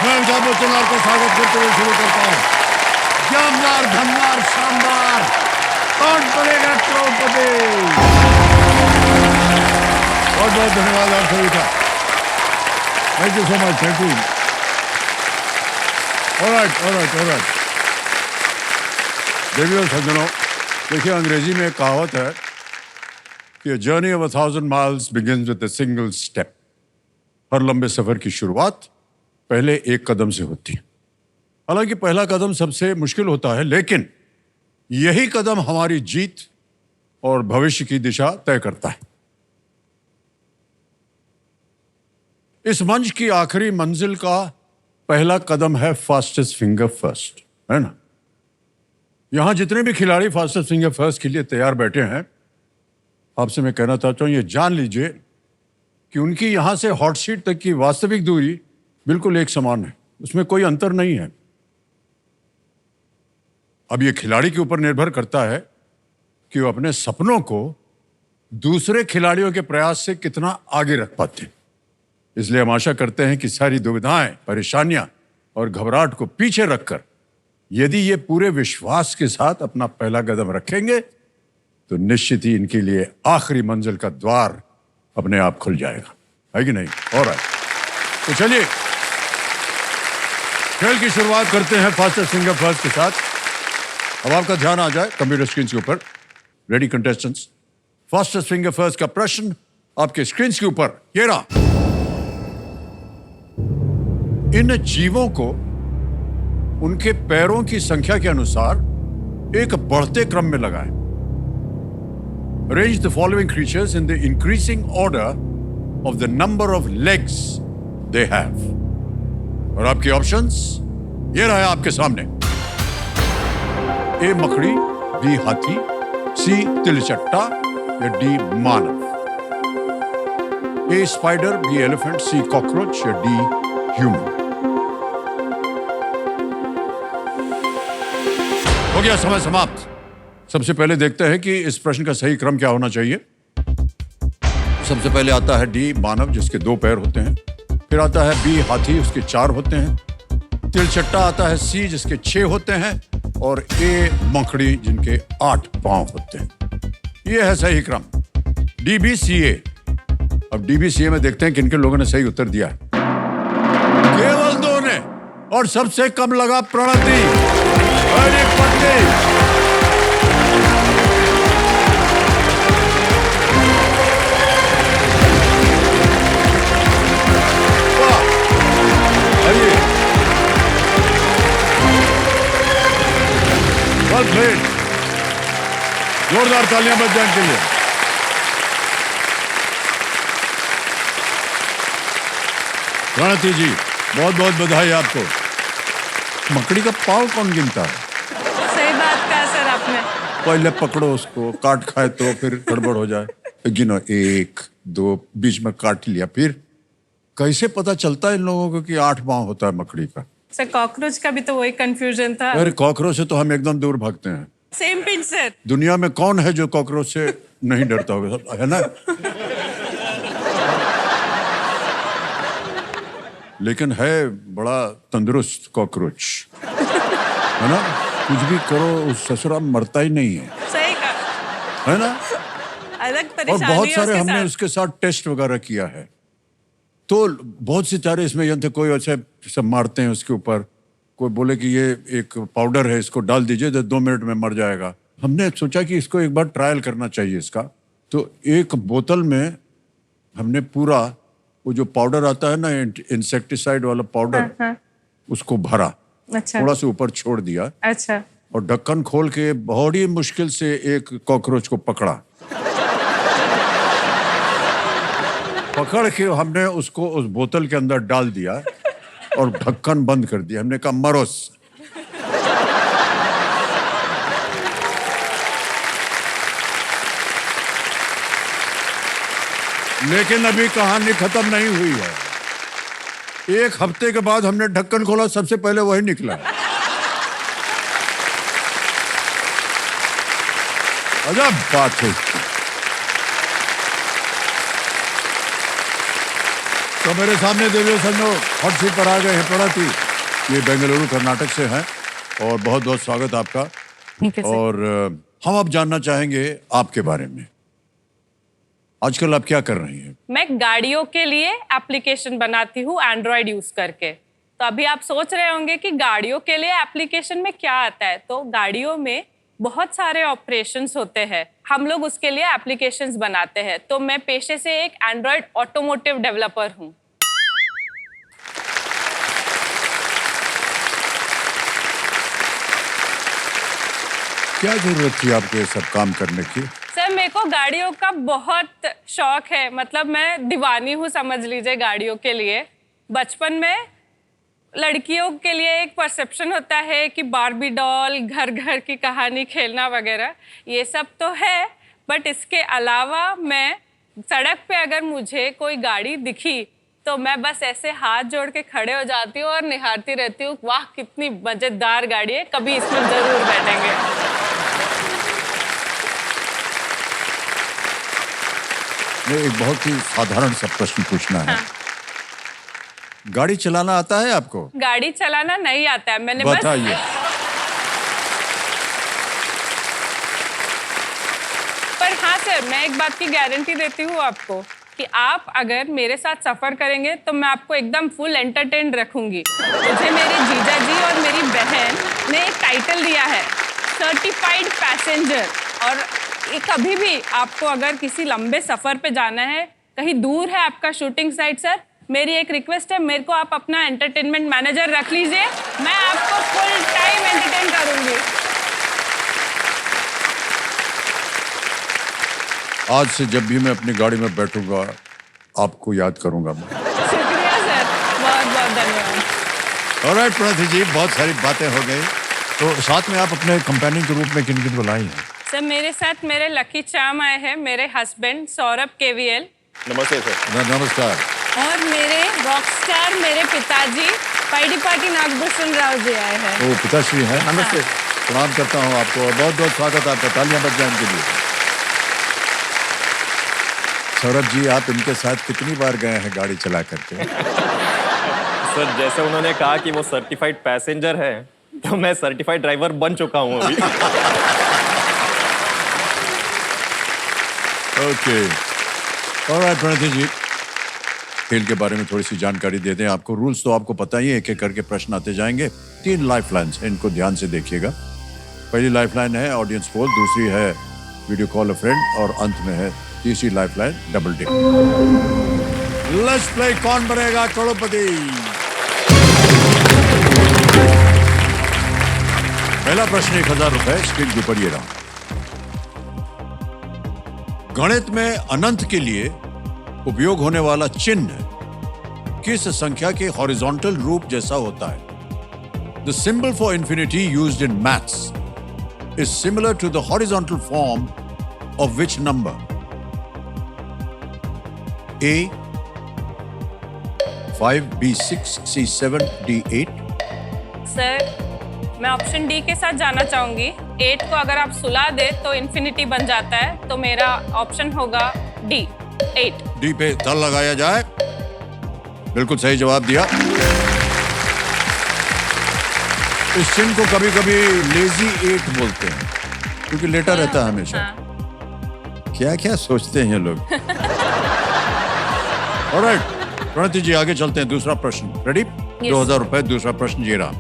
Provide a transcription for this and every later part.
मैं अमिताभ बच्चन को स्वागत करते हुए शुरू करता हूँ। जानदार, धनदार, शानदार, कौन बनेगा करोड़पति। बहुत बहुत धन्यवाद आप सभी का। Thank you so much. Thank you. Alright. देवियों सज्जनों, देखिए अंग्रेजी में एक कहावत है कि journey of 1000 miles begins with a single step. हर लंबे सफर की शुरुआत पहले एक कदम से होती है। हालांकि पहला कदम सबसे मुश्किल होता है, लेकिन यही कदम हमारी जीत और भविष्य की दिशा तय करता है। इस मंच की आखिरी मंजिल का पहला कदम है फास्टेस्ट फिंगर फर्स्ट, है ना? यहां जितने भी खिलाड़ी फास्टेस्ट फिंगर फर्स्ट के लिए तैयार बैठे हैं, आपसे मैं कहना चाहता हूं, ये जान लीजिए कि उनकी यहां से हॉट सीट तक की वास्तविक दूरी बिल्कुल एक समान है, उसमें कोई अंतर नहीं है। अब ये खिलाड़ी के ऊपर निर्भर करता है कि वो अपने सपनों को दूसरे खिलाड़ियों के प्रयास से कितना आगे रख पाते हैं। इसलिए हम आशा करते हैं कि सारी दुविधाएं, परेशानियां और घबराहट को पीछे रखकर यदि ये पूरे विश्वास के साथ अपना पहला कदम रखेंगे तो निश्चित ही इनके लिए आखिरी मंजिल का द्वार अपने आप खुल जाएगा, है कि नहीं? ऑलराइट, तो चलिए खेल की शुरुआत करते हैं फास्टेस्ट फिंगर फर्स्ट के साथ। अब आपका ध्यान आ जाए कंप्यूटर स्क्रीन के ऊपर। Ready contestants, fastest finger first का प्रश्न आपके स्क्रीन के ऊपर ये रहा। इन जीवों को उनके पैरों की संख्या के अनुसार एक बढ़ते क्रम में लगाएं। Arrange the following creatures in the increasing order of the number of legs they have. और आपके ऑप्शंस ये रहा है आपके सामने। ए मकड़ी, बी हाथी, सी तिलचट्टा या डी मानव। ए स्पाइडर, बी एलिफेंट, सी कॉकरोच या डी ह्यूमन। हो गया समय समाप्त। सबसे पहले देखते हैं कि इस प्रश्न का सही क्रम क्या होना चाहिए। सबसे पहले आता है डी मानव, जिसके 2 पैर होते हैं। फिर आता है बी हाथी, उसके 4 होते हैं। तिलचट्टा आता है सी, जिसके 6 होते हैं। और ए मकड़ी, जिनके 8 पांव होते हैं। यह है सही क्रम। डीबीसीए। अब डीबीसीए में देखते हैं किन-किन लोगों ने सही उत्तर दिया है। केवल 2 ने, और सबसे कम लगा प्रणति। अरे पट्टी। जोरदार तालियां बज जाए इनके लिए। प्रणति जी, बहुत बहुत बधाई आपको। मकड़ी का पाँव कौन गिनता है? सही बात कहा सर आपने। पहले पकड़ो उसको, काट खाए तो फिर गड़बड़ हो जाए। गिनो, 1 2, बीच में काट लिया। फिर कैसे पता चलता है इन लोगों को कि 8 पाँव होता है मकड़ी का? सर कॉकरोच का भी तो वही कंफ्यूजन था। अरे कॉकरोच से तो हम एकदम दूर भागते हैं। Same pinch sir. दुनिया में कौन है जो कॉकरोच से नहीं डरता होगा, है ना? लेकिन है बड़ा तंदुरुस्त कॉकरोच, है ना? कुछ भी करो उस ससुरा मरता ही नहीं है। सही कहा, है ना? अलग और परेशानी बहुत है सारे उसके हमने साथ। उसके साथ टेस्ट वगैरह किया है। तो बहुत से चारे इसमें यंत्र, कोई ऐसे सब मारते हैं उसके ऊपर, कोई बोले कि ये एक पाउडर है, इसको डाल दीजिए तो 2 मिनट में मर जाएगा। हमने सोचा कि इसको एक बार ट्रायल करना चाहिए इसका। तो एक बोतल में हमने पूरा वो जो पाउडर आता है ना, इंसेक्टिसाइड वाला पाउडर, उसको भरा। अच्छा। थोड़ा सा ऊपर छोड़ दिया। अच्छा। और ढक्कन खोल के बड़ी मुश्किल से एक कॉकरोच को पकड़ा। पकड़ के हमने उसको उस बोतल के अंदर डाल दिया और ढक्कन बंद कर दिया। हमने कहा मरोस। लेकिन अभी कहानी खत्म नहीं हुई है। 1 हफ्ते के बाद हमने ढक्कन खोला, सबसे पहले वही निकला। अजब बात है। तो मेरे सामने देवियो संजो हॉट सीट पर आ गए हैं प्रणति। ये बेंगलुरु कर्नाटक से हैं और बहुत बहुत स्वागत आपका। ठीक है सर। और हम अब जानना चाहेंगे आपके बारे में। आजकल आप क्या कर रही हैं? मैं गाड़ियों के लिए एप्लीकेशन बनाती हूँ एंड्रॉयड यूज करके। तो अभी आप सोच रहे होंगे कि गाड़ियों के लिए एप्लीकेशन में क्या आता है। तो गाड़ियों में बहुत सारे ऑपरेशंस होते हैं, हम लोग उसके लिए एप्लीकेशंस बनाते हैं। तो मैं पेशे से एक एंड्रॉयड ऑटोमोटिव डेवलपर हूँ। क्या जरूरत थी आपको ये सब काम करने की? सर मेरे को गाड़ियों का बहुत शौक है, मतलब मैं दीवानी हूँ समझ लीजिए गाड़ियों के लिए। बचपन में लड़कियों के लिए एक परसेप्शन होता है कि बार्बी डॉल, घर घर की कहानी, खेलना वगैरह ये सब तो है, बट इसके अलावा मैं सड़क पे अगर मुझे कोई गाड़ी दिखी तो मैं बस ऐसे हाथ जोड़ के खड़े हो जाती हूँ और निहारती रहती हूँ, वाह कितनी मजेदार गाड़ी है, कभी इसमें जरूर बैठेंगे। मैं एक बहुत ही साधारण सा प्रश्न पूछना है। गाड़ी चलाना आता है आपको? गाड़ी चलाना नहीं आता है, मैंने बस बताइए। पर हाँ सर, मैं एक बात की गारंटी देती हूँ आपको कि आप अगर मेरे साथ सफर करेंगे तो मैं आपको एकदम फुल एंटरटेन रखूंगी। मुझे मेरे जीजा जी और मेरी बहन ने एक टाइटल दिया है, सर्टिफाइड पैसेंजर। और ये कभी भी आपको अगर किसी लंबे सफर पे जाना है, कहीं दूर है आपका शूटिंग साइट सर, मेरी एक रिक्वेस्ट है, मेरे को आप अपना एंटरटेनमेंट मैनेजर रख लीजिए, मैं आपको फुल टाइम एंटरटेन करूंगी। आज से जब भी मैं अपनी गाड़ी में बैठूंगा आपको याद करूंगा मैं। शुक्रिया सर, बहुत बहुत धन्यवाद। ऑलराइट प्रणति जी, बहुत सारी बातें हो गई। तो साथ में आप अपने कंपेनियन के रूप में किन किन बुलाई हैं? सर मेरे साथ मेरे लकी चाम आए हैं, मेरे हस्बैंड सौरभ केवीएल। नमस्ते सर। नमस्कार। और मेरे रॉकस्टार मेरे पिताजी पाइडीपाटी नागभूषण राव जी आए हैं। वो पिताश्री हैं। नमस्ते। प्रणाम करता हूँ आपको और बहुत बहुत स्वागत आपका। तालियां बज जाएं इनके लिए। सौरभ जी, आप इनके साथ कितनी बार गए हैं गाड़ी चला करके? सर जैसे उन्होंने कहा कि वो सर्टिफाइड पैसेंजर है, तो मैं सर्टिफाइड ड्राइवर बन चुका हूँ अभी। ओके। ऑलराइट प्रणति जी, खेल के बारे में थोड़ी सी जानकारी दे दें आपको। रूल्स तो आपको पता ही है, एक एक करके प्रश्न आते जाएंगे। 3 लाइफलाइंस हैं, इनको ध्यान से देखिएगा। पहली लाइफलाइन है ऑडियंस पोल, दूसरी है वीडियो कॉल अ फ्रेंड और अंत में है तीसरी lifeline double dip. Let's play Kaun Banega करोड़पति। पहला प्रश्न 1000 रुपए, स्क्रीन के ऊपर ये रहा। गणित में अनंत के लिए उपयोग होने वाला चिन्ह किस संख्या के हॉरिजॉन्टल रूप जैसा होता है? The symbol for infinity used in maths is similar to the horizontal form of which number? A 5, B 6, C 7, D 8। Sir मैं ऑप्शन डी के साथ जाना चाहूंगी। 8 को अगर आप सुला दे तो इन्फिनिटी बन जाता है, तो मेरा ऑप्शन होगा डी 8। डी पे तल लगाया जाए। बिल्कुल सही जवाब दिया। इस चिन्ह को कभी कभी लेजी 8 बोलते हैं क्योंकि लेटा रहता है हमेशा। क्या क्या सोचते हैं ये लोग। ऑलराइट प्रणति जी, आगे चलते हैं। दूसरा प्रश्न रेडी? 2000 रुपए। दूसरा प्रश्न ये रहा।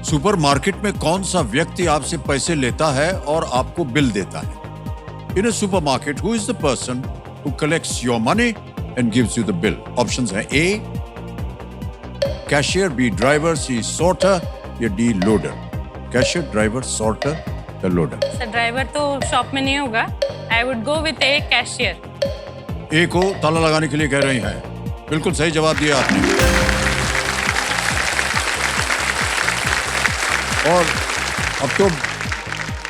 सुपरमार्केट में कौन सा व्यक्ति आपसे पैसे लेता है और आपको बिल देता है? In a supermarket who is the person who collects your money and gives you the bill? Options हैं A cashier, B driver, C sorter या D loader. Cashier, driver, sorter या लोडर? सर ड्राइवर तो shop में नहीं होगा, I would go with a cashier. A को ताला लगाने के लिए कह रही हैं। बिल्कुल सही जवाब दिया आपने। और अब तो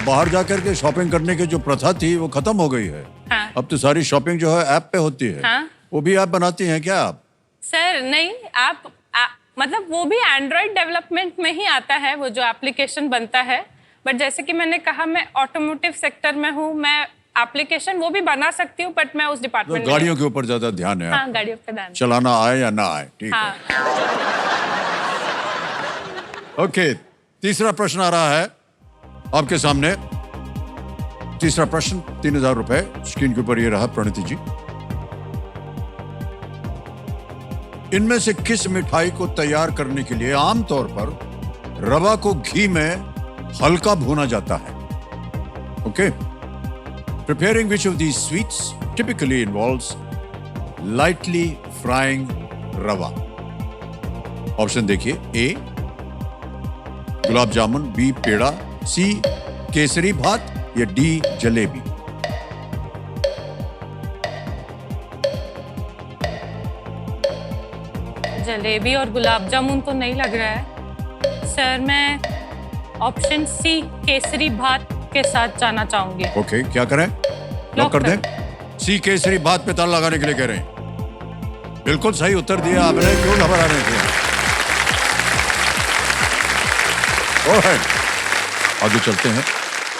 बाहर जाकर के शॉपिंग करने की जो प्रथा थी वो खत्म हो गई है। हाँ। अब तो सारी शॉपिंग जो है ऐप पे होती है। हाँ। वो भी आप बनाती हैं क्या आप? सर नहीं, मतलब वो भी एंड्रॉयड डेवलपमेंट में ही आता है, वो जो एप्लीकेशन बनता है। बट जैसे कि मैंने कहा, मैं ऑटोमोटिव सेक्टर में हूँ, मैं एप्लीकेशन वो भी बना सकती हूँ, बट मैं उस तो डिपार्टमेंट गाड़ियों के ऊपर ज्यादा ध्यान है हाँ, आपका। गाड़ियों पे दान। चलाना आए या ना आए, ठीक हाँ, है। ओके, तीसरा प्रश्न आ रहा है आपके सामने। तीसरा प्रश्न, 3000 रुपए स्क्रीन के ऊपर ये रहा प्रणति जी। इनमें से किस मिठाई को तैयार करने के लिए आमतौर पर रवा को घी में हल्का भूना जाता है? Okay, preparing which of these sweets typically involves lightly frying rava? Option देखिए, ए गुलाब जामुन, बी पेड़ा, सी केसरी भात या डी जलेबी। जलेबी और गुलाब जामुन तो नहीं लग रहा है सर। मैं ऑप्शन सी केसरी भात के साथ जाना चाहूंगी। ओके, क्या करें? लॉक कर दें? सी केसरी भात पे ताला लगाने के लिए कह रहे हैं। बिल्कुल सही उत्तर दिया आपने, क्यों घबरा रहे थे? ऑलराइट, आगे चलते हैं।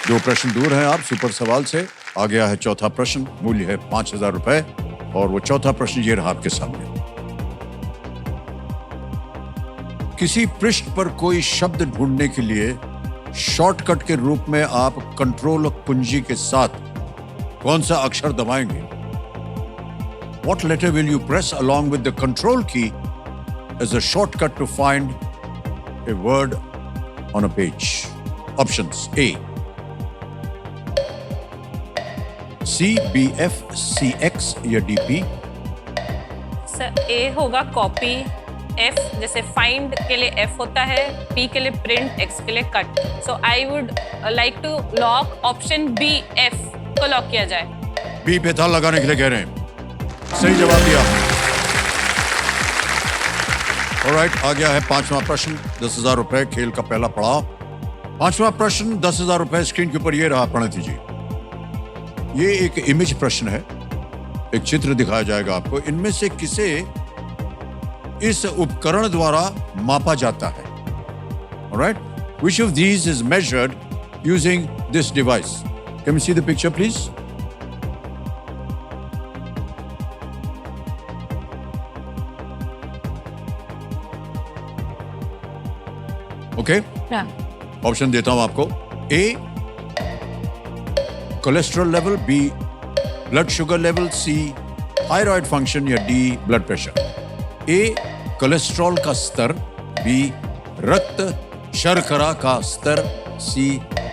2 प्रश्न दूर हैं आप सुपर सवाल से। आ गया है चौथा प्रश्न, मूल्य है 5000 रुपए, और वो चौथा प्रश्न ये रहा आपके सामने। किसी पृष्ठ पर कोई शब्द ढूंढने के लिए शॉर्टकट के रूप में आप कंट्रोल कुंजी के साथ कौन सा अक्षर दबाएंगे? What letter will you press along with the control key as a shortcut to find a word on a page? Options: A C, B, F, C, X या D, P? सर ए होगा copy, F जैसे find के लिए F होता है, P के लिए print, X के लिए cut. So I would like to lock option B, F को लॉक किया जाए। बी पे ताला लगाने के लिए कह रहे हैं। सही जवाब दिया। ऑलराइट, आ गया है 5वां प्रश्न, 10,000 रुपए, खेल का पहला पड़ाव। 5वां प्रश्न, 10,000 रुपए स्क्रीन के ऊपर ये रहा प्रणति जी। ये एक इमेज प्रश्न है, एक चित्र दिखाया जाएगा आपको। इनमें से किसे इस उपकरण द्वारा मापा जाता है? Alright, which of these is measured using this device? Can we see the picture please? Okay, option देता हूं आपको। A cholesterol level, B blood sugar level, C thyroid function या D blood pressure. A cholesterol का स्तर, B रक्त शर्करा का स्तर, सी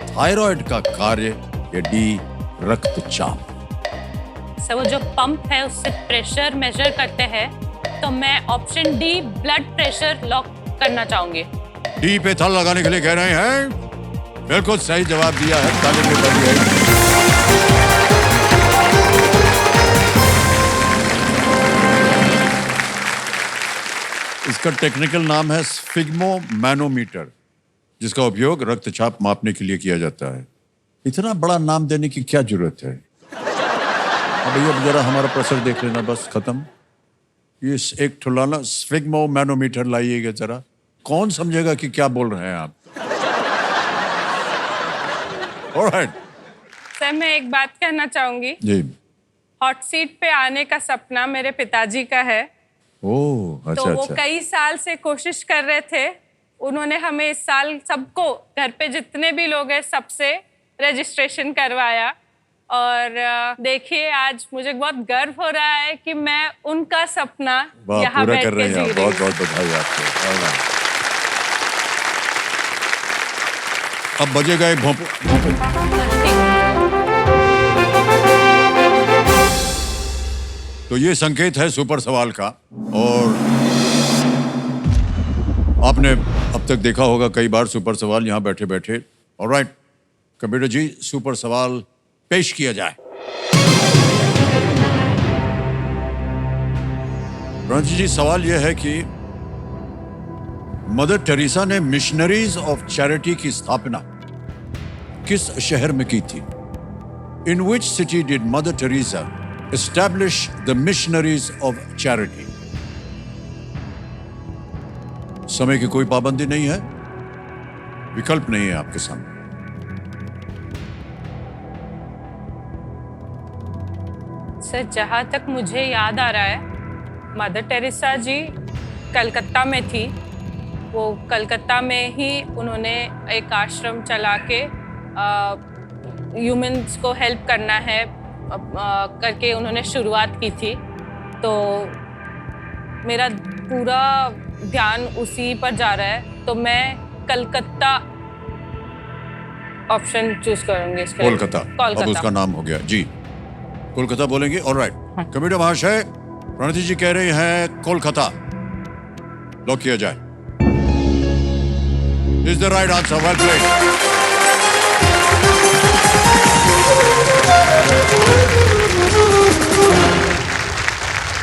थायराइड का कार्य या डी रक्तचाप। सर वो जो पंप है उससे प्रेशर मेजर करते हैं, तो मैं option D blood pressure lock करना चाहूंगी। डी पे ताला लगाने के लिए कह रहे हैं। बिल्कुल सही जवाब दिया है, ताली में बजी है। इसका टेक्निकल नाम है स्फिग्मोमैनोमीटर, जिसका उपयोग रक्तचाप मापने के लिए किया जाता है। इतना बड़ा नाम देने की क्या जरूरत है? अब भैया जरा हमारा प्रेशर देख लेना, बस खत्म। ये एक ठुलाना स्फिग्मोमैनोमीटर लाइएगा जरा, कौन समझेगा कि क्या बोल रहे हैं आप? ऑलराइट। सर मैं एक बात कहना चाहूंगी। जी। हॉट सीट पे आने का सपना मेरे पिताजी का है। ओह, अच्छा तो वो अच्छा। कई साल से कोशिश कर रहे थे। उन्होंने हमें इस साल सबको, घर पे जितने भी लोग हैं सबसे रजिस्ट्रेशन करवाया। और देखिए आज मुझे बहुत गर्व हो रहा है कि मैं उनका सपना वाह, यहाँ पूरा बैठ कर के रहे जी हैं। रही बहुत हूँ। बहुत बधाई आपको। ऑलराइट। अब बजेगा एक भोंपू। तो ये संकेत है सुपर सवाल का, और आपने अब तक देखा होगा कई बार सुपर सवाल यहाँ बैठे बैठे। ऑलराइट, कंप्यूटर जी सुपर सवाल पेश किया जाए। रणजी जी, सवाल यह है कि मदर टेरेसा ने मिशनरीज ऑफ चैरिटी की स्थापना किस शहर में की थी? In which city did Mother Teresa establish the missionaries of charity? समय की कोई पाबंदी नहीं है, विकल्प नहीं है आपके सामने। सर जहाँ तक मुझे याद आ रहा है, मदर टेरेसा जी कलकत्ता में थी। वो कलकत्ता में ही उन्होंने एक आश्रम चला के ह्यूमंस को हेल्प करना है करके उन्होंने शुरुआत की थी। तो मेरा पूरा ध्यान उसी पर जा रहा है, तो मैं कलकत्ता ऑप्शन चूज करूंगी इसके लिए। कोलकाता, अब उसका नाम हो गया जी, कोलकाता बोलेंगे। ऑलराइट, कंप्यूटर महाशय, प्रणति जी कह रही हैं कोलकाता, लॉक किया जाए। Is the right answer, well played.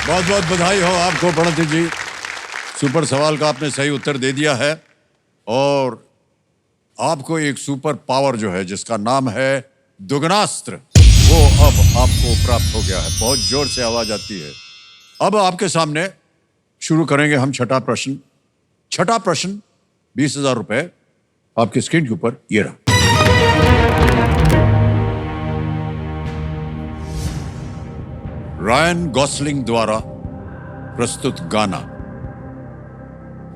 बहुत बहुत बधाई हो आपको प्रणति जी, सुपर सवाल का आपने सही उत्तर दे दिया है और आपको एक सुपर पावर जो है जिसका नाम है दुगनास्त्र, वो अब आपको प्राप्त हो गया है। बहुत जोर से आवाज आती है। अब आपके सामने शुरू करेंगे हम छठा प्रश्न। छठा प्रश्न 20,000 रुपए आपकी स्क्रीन के ऊपर ये रहा। रायन गॉसलिंग द्वारा प्रस्तुत गाना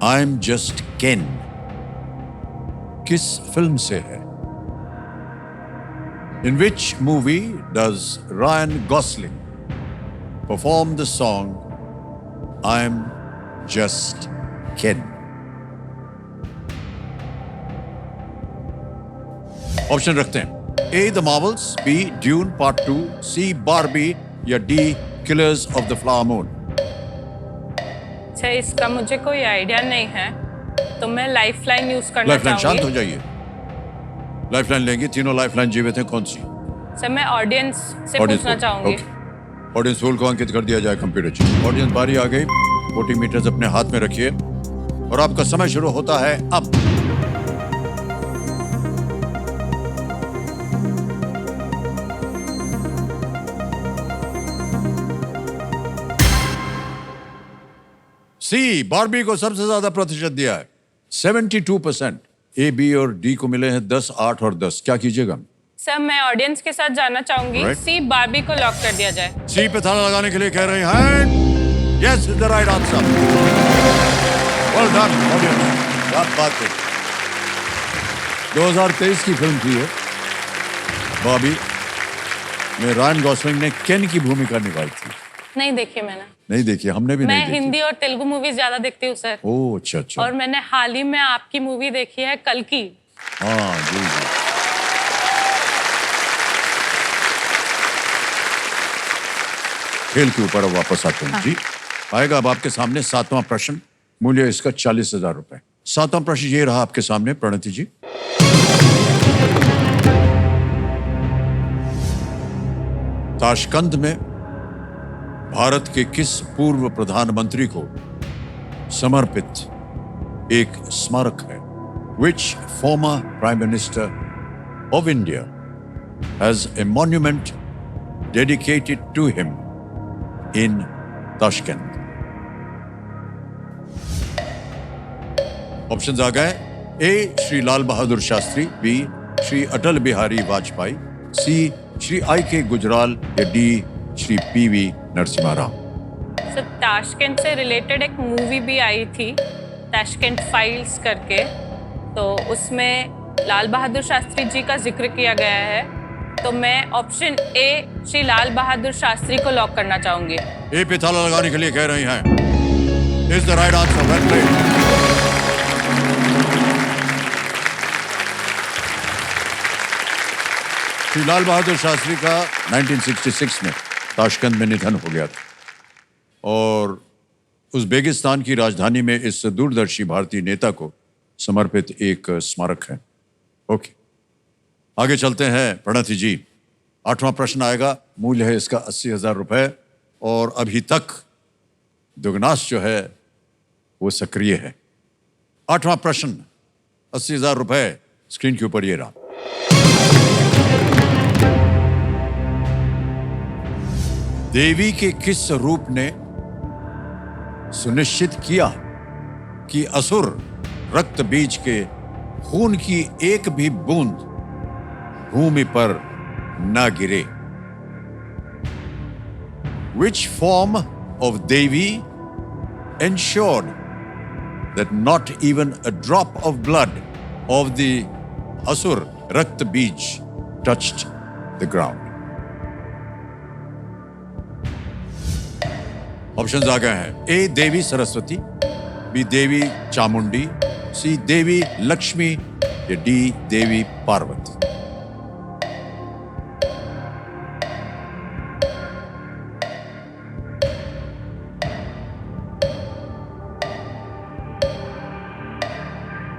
आई एम जस्ट केन किस फिल्म से है? In which movie does Ryan Gosling perform the song I'm Just Ken? Option रखते हैं। A. The Marvels, B. Dune Part 2, C. Barbie या D. Killers of the Flower Moon। अच्छा, इसका मुझे कोई आइडिया नहीं है, तो मैं लाइफलाइन यूज करना लाइफलाइन, शांत हो चाहूंगी। जाइए। लाइफलाइन लेंगे, तीनों लाइफलाइन जीवित हैं, कौन सी? सर मैं ऑडियंस से पूछना चाहूंगी। ऑडियंस पोल को अंकित कर दिया जाए कंप्यूटर जी। ऑडियंस बारी आ गई, वोटिंग मीटर्स अपने हाथ में रखिए और आपका समय शुरू होता है अब। सी, बारबी को सबसे ज्यादा प्रतिशत दिया है, 72%। ए, बी और डी को मिले हैं 10, 8 और 10। क्या कीजिएगा? सर मैं ऑडियंस के साथ जाना चाहूंगी। Right. सी, बारबी को लॉक कर दिया जाए। सी पे ताला लगाने के लिए कह रहे हैं। Yes is the right answer. Well done audience, क्या बात है। 2023 की फिल्म थी ये, बॉबी में रायन गॉसलिंग ने केन की भूमिका निभाई थी। नहीं देखी मैंने। नहीं देखी, हमने भी मैं नहीं देखी। हिंदी और तेलुगु मूवी ज्यादा देखती हूँ सर। ओह अच्छा अच्छा। और मैंने हाल ही में आपकी मूवी देखी है कल की। हाँ जी जी। खेल के ऊपर अब वापस आते हैं जी। आएगा अब आपके सामने सातवां प्रश्न, मूल्य इसका 40,000 रुपए। सातवां प्रश्न ये रहा आपके सामने प्रणति जी। ताशकंद में भारत के किस पूर्व प्रधानमंत्री को समर्पित एक स्मारक है? Which former Prime Minister of India has a monument dedicated to him in Tashkent? Options आ गए। A, Shri Lal Bahadur Shastri, B, Shri Atal Bihari Vajpayee, C, Shri I K Gujral या D, Shri PV Narasimha Rao. Sir Tashkent से रिलेटेड एक मूवी भी आई थी, ताशकंद फाइल्स करके, तो उसमें लाल बहादुर शास्त्री जी का जिक्र किया गया है। तो मैं ऑप्शन ए, श्री लाल बहादुर शास्त्री को लॉक करना चाहूंगी। ए पे ताला लगाने के लिए कह रही हैं। Is the right answer, well played. Shri Lal Bahadur Shastri का 1966 में ताशकंद में निधन हो गया था और उज़्बेकिस्तान की राजधानी में इस दूरदर्शी भारतीय नेता को समर्पित एक स्मारक है। ओके, आगे चलते हैं प्रणति जी। आठवां प्रश्न आएगा, मूल्य है इसका 80,000 रुपए और अभी तक दुगनास जो है वो सक्रिय है। आठवां प्रश्न 80,000 रुपए स्क्रीन के ऊपर ये रहा। देवी के किस रूप ने सुनिश्चित किया कि असुर रक्त बीज के खून की एक भी बूंद भूमि पर न गिरे? Which form of Devi ensured that not even a drop of blood of the Asur Rakt Bij touched the ground? Options आ गए हैं। A Devi Saraswati, B Devi Chamundi, C Devi Lakshmi या डी देवी पार्वती।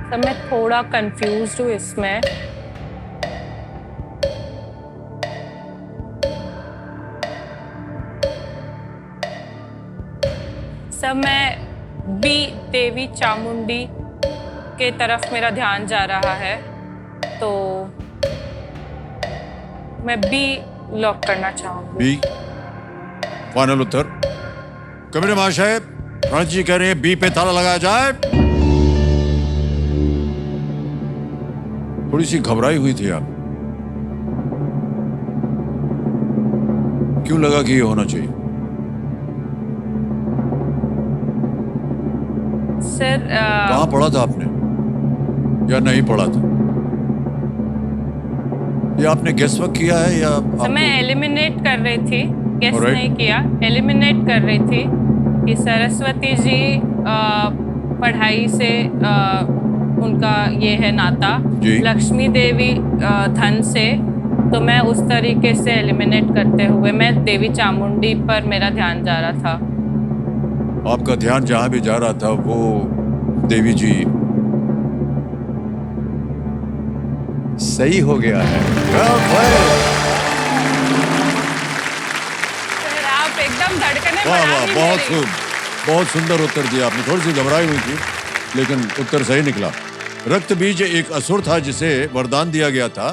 तो मैं थोड़ा कंफ्यूज्ड हूँ इसमें। सब मैं बी देवी चामुंडी के तरफ मेरा ध्यान जा रहा है, तो मैं बी लॉक करना चाहूंगी। बी फाइनल उत्तर। कबीर महाशय, प्रणत जी कह रहे हैं बी पे ताला लगाया जाए। थोड़ी सी घबराई हुई थी आप, क्यों लगा कि ये होना चाहिए? सर कहाँ पढ़ा था आपने या नहीं पढ़ा था? ये आपने गेस वर्क किया है या सर मैं एलिमिनेट कर रही थी, गेस Alright. नहीं किया, एलिमिनेट कर रही थी कि सरस्वती जी पढ़ाई से उनका ये है नाता, जी। लक्ष्मी देवी धन से, तो मैं उस तरीके से एलिमिनेट करते हुए मैं देवी चामुंडी पर मेरा ध्यान जा रहा था। आपका ध्यान जहां भी जा रहा था वो देवी जी सही हो गया है। सर आप एकदम धड़कने वाह बढ़ा वाह, ही बहुत मेरी। बहुत सुंदर उत्तर दिया आपने। थोड़ी सी घबराई हुई थी लेकिन उत्तर सही निकला। रक्त बीज एक असुर था जिसे वरदान दिया गया था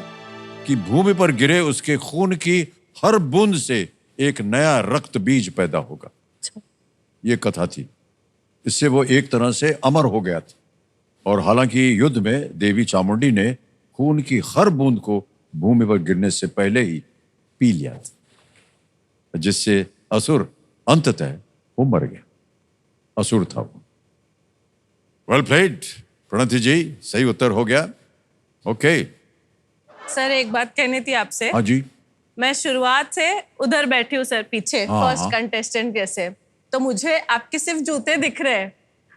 कि भूमि पर गिरे उसके खून की हर बूंद से एक नया रक्त बीज पैदा होगा। ये कथा थी। इससे वो एक तरह से अमर हो गया था। और हालांकि युद्ध में देवी चामुंडी ने खून की हर बूंद को भूमि पर गिरने से पहले ही पी लिया था, जिससे असुर अंततः वो मर गया। असुर था वो। वेल प्लेड प्रणति जी, सही उत्तर हो गया। ओके सर एक बात कहनी थी आपसे। हाँ जी। मैं शुरुआत से उधर बैठी हूँ सर, पीछे हाँ, फर्स्ट हाँ। कंटेस्टेंट जैसे, तो मुझे आपके सिर्फ जूते दिख रहे हैं।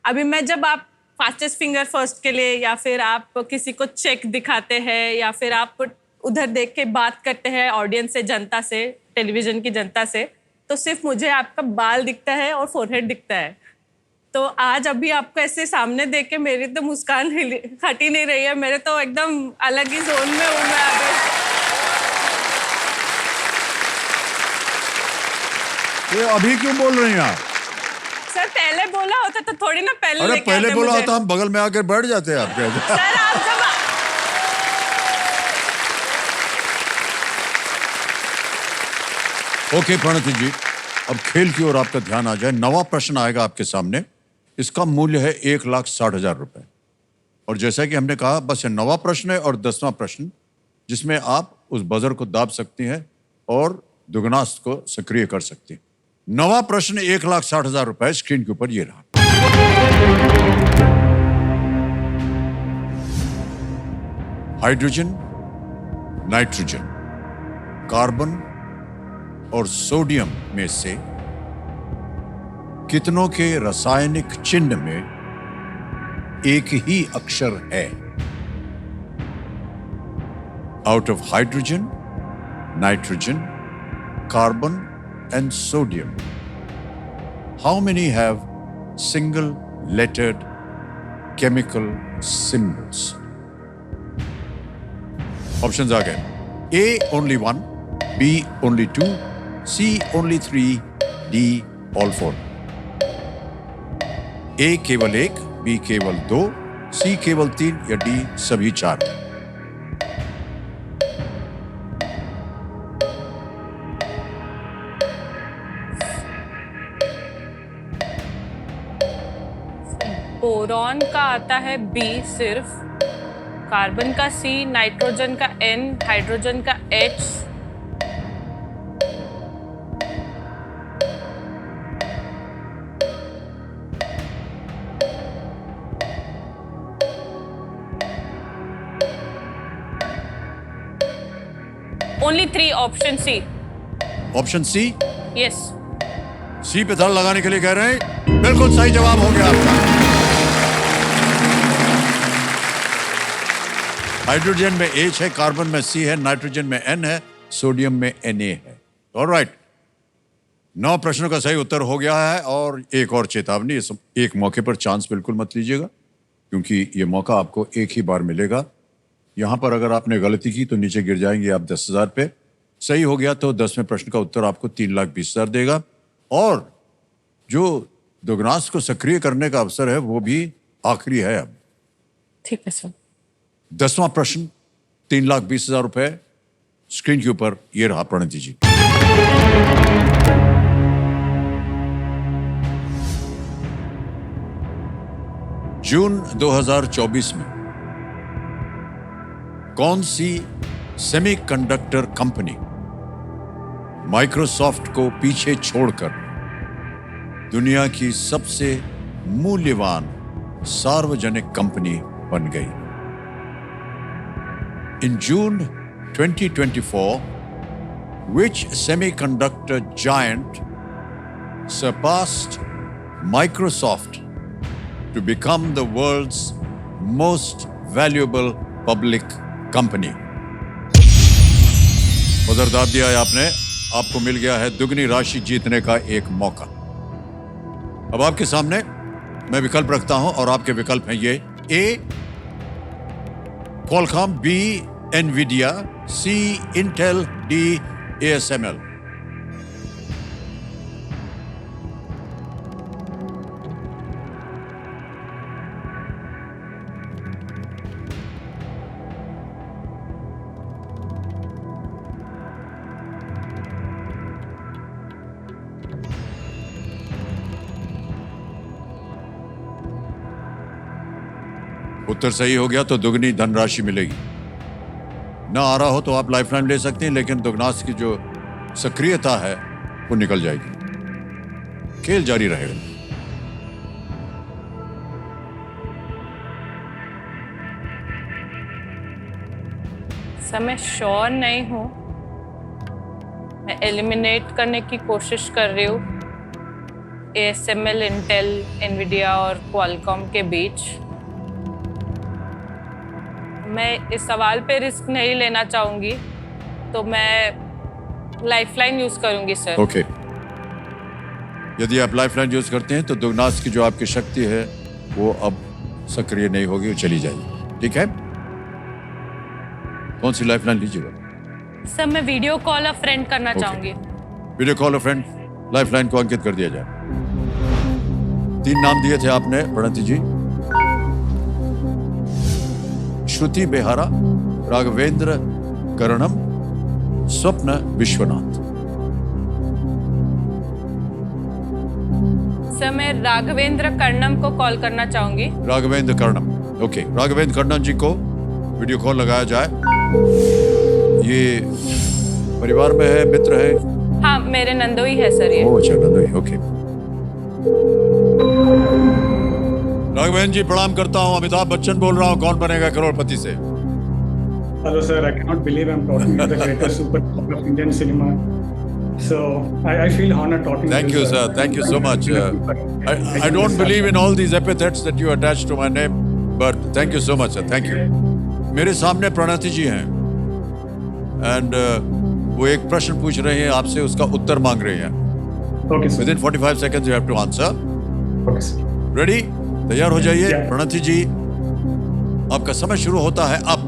अभी मैं जब आप फास्टेस्ट फिंगर फर्स्ट के लिए या फिर आप किसी को चेक दिखाते हैं या फिर आप उधर देख के बात करते हैं ऑडियंस से, जनता से, टेलीविजन की जनता से, तो सिर्फ मुझे आपका बाल दिखता है और फोरहेड दिखता है। तो आज अभी आपको ऐसे सामने देख के मेरी तो मुस्कान हट ही नहीं रही है। मेरे तो एकदम अलग ही जोन में हूँ मैं अभी। ये अभी क्यों बोल रही हैं आप? सर पहले बोला होता तो थोड़ी ना पहले अरे लेके पहले आते बोला मुझे। होता हम बगल में आकर बैठ जाते हैं आपके। सर आप जब ओके प्रणति जी, अब खेल की ओर आपका ध्यान आ जाए। नवा प्रश्न आएगा आपके सामने। इसका मूल्य है 1,60,000 रुपए। और जैसा कि हमने कहा, बस ये नवा प्रश्न है और 10वां प्रश्न, जिसमें आप उस बजर को दाब सकती हैं और दुगुनास्त को सक्रिय कर सकती हैं। नवा प्रश्न 1,60,000 रुपए स्क्रीन के ऊपर ये रहा। हाइड्रोजन, नाइट्रोजन, कार्बन और सोडियम में से कितनों के रासायनिक चिन्ह में एक ही अक्षर है? Out of hydrogen, nitrogen, carbon and sodium, how many have single lettered chemical symbols? Options are again: A only 1, B only 2, C only 3, D all 4. A केवल 1, B केवल 2, C केवल 3 या D सभी 4? बोरॉन का आता है बी सिर्फ, carbon का सी, नाइट्रोजन का एन, हाइड्रोजन का H, Only 3 option C. Option C, Yes. C पे धड़ लगाने के लिए कह रहे हैं। बिल्कुल सही जवाब हो गया आपका। हाइड्रोजन में H है, कार्बन में C है, नाइट्रोजन में N है, सोडियम में Na है। ऑलराइट, 9 प्रश्नों का सही उत्तर हो गया है। और एक और चेतावनी, इस एक मौके पर चांस बिल्कुल मत लीजिएगा, क्योंकि ये मौका आपको एक ही बार मिलेगा। यहां पर अगर आपने गलती की तो नीचे गिर जाएंगे आप 10,000 पे। सही हो गया तो 10वें प्रश्न का उत्तर आपको 3,20,000 देगा। और जो दुगनास को सक्रिय करने का अवसर है वो भी आखिरी है अब। ठीक है सर। 10वां प्रश्न, 3,20,000 रुपए स्क्रीन के ऊपर ये रहा प्रणति जी। जून 2024 में कौन सी सेमीकंडक्टर कंपनी माइक्रोसॉफ्ट को पीछे छोड़कर दुनिया की सबसे मूल्यवान सार्वजनिक कंपनी बन गई? In June 2024, which semiconductor giant surpassed Microsoft to become the world's most valuable public company? उधर दाब दिया है आपने, आपको मिल गया है दुगनी राशि जीतने का एक मौका। अब आपके सामने मैं विकल्प रखता हूं और आपके विकल्प हैं ये: ए Qualcomm, B Nvidia, C Intel, D ASML। उत्तर सही हो गया तो दुगनी धनराशि मिलेगी। ना आ रहा हो तो आप लाइफलाइन ले सकते हैं, लेकिन दुगनास की जो सक्रियता है वो निकल जाएगी। खेल जारी रहेगा। सर मैं श्योर नहीं हूँ, मैं एलिमिनेट करने की कोशिश कर रही हूँ ASML, इंटेल, एनवीडिया और क्वालकॉम के बीच। मैं इस सवाल पे रिस्क नहीं लेना चाहूंगी, तो मैं लाइफलाइन यूज करूंगी सर। ओके, यदि आप लाइफलाइन यूज करते हैं तो दुगनास की जो आपकी शक्ति है वो अब सक्रिय नहीं होगी, वो चली जाएगी। ठीक है, कौन सी लाइफलाइन लीजिएगा? सर मैं वीडियो कॉल अ फ्रेंड करना चाहूंगी। Video call a friend lifeline को अंकित कर दिया जाए। 3 नाम दिए थे आपने प्रणति जी: श्रुति बेहारा, राघवेंद्र कर्णम, स्वप्न विश्वनाथ। सर मैं राघवेंद्र कर्णम को कॉल करना चाहूंगी। राघवेंद्र कर्णम, ओके, राघवेंद्र कर्णम जी को वीडियो कॉल लगाया जाए। ये परिवार में है, मित्र है? हाँ, मेरे नंदोई है सर ये। ओह अच्छा, नंदोई, ओके। राघवेंद्र जी प्रणाम करता हूँ, अमिताभ बच्चन बोल रहा हूँ, कौन बनेगा करोड़पति से। Hello sir, I cannot believe I'm talking to the greatest superstar of Indian cinema. So I feel honored talking Thank to you, sir. Thank you so much. I don't believe in all these epithets that you attach to my name, but thank you so much, sir. Thank you. मेरे सामने प्रणति जी हैं, and वो एक प्रश्न पूछ रहे हैं आपसे, उसका उत्तर मांग रहे हैं। Okay sir. Within 45 seconds you have to answer. Okay sir. Ready? तैयार हो जाइए। Yeah. प्रणति जी, आपका समय शुरू होता है अब।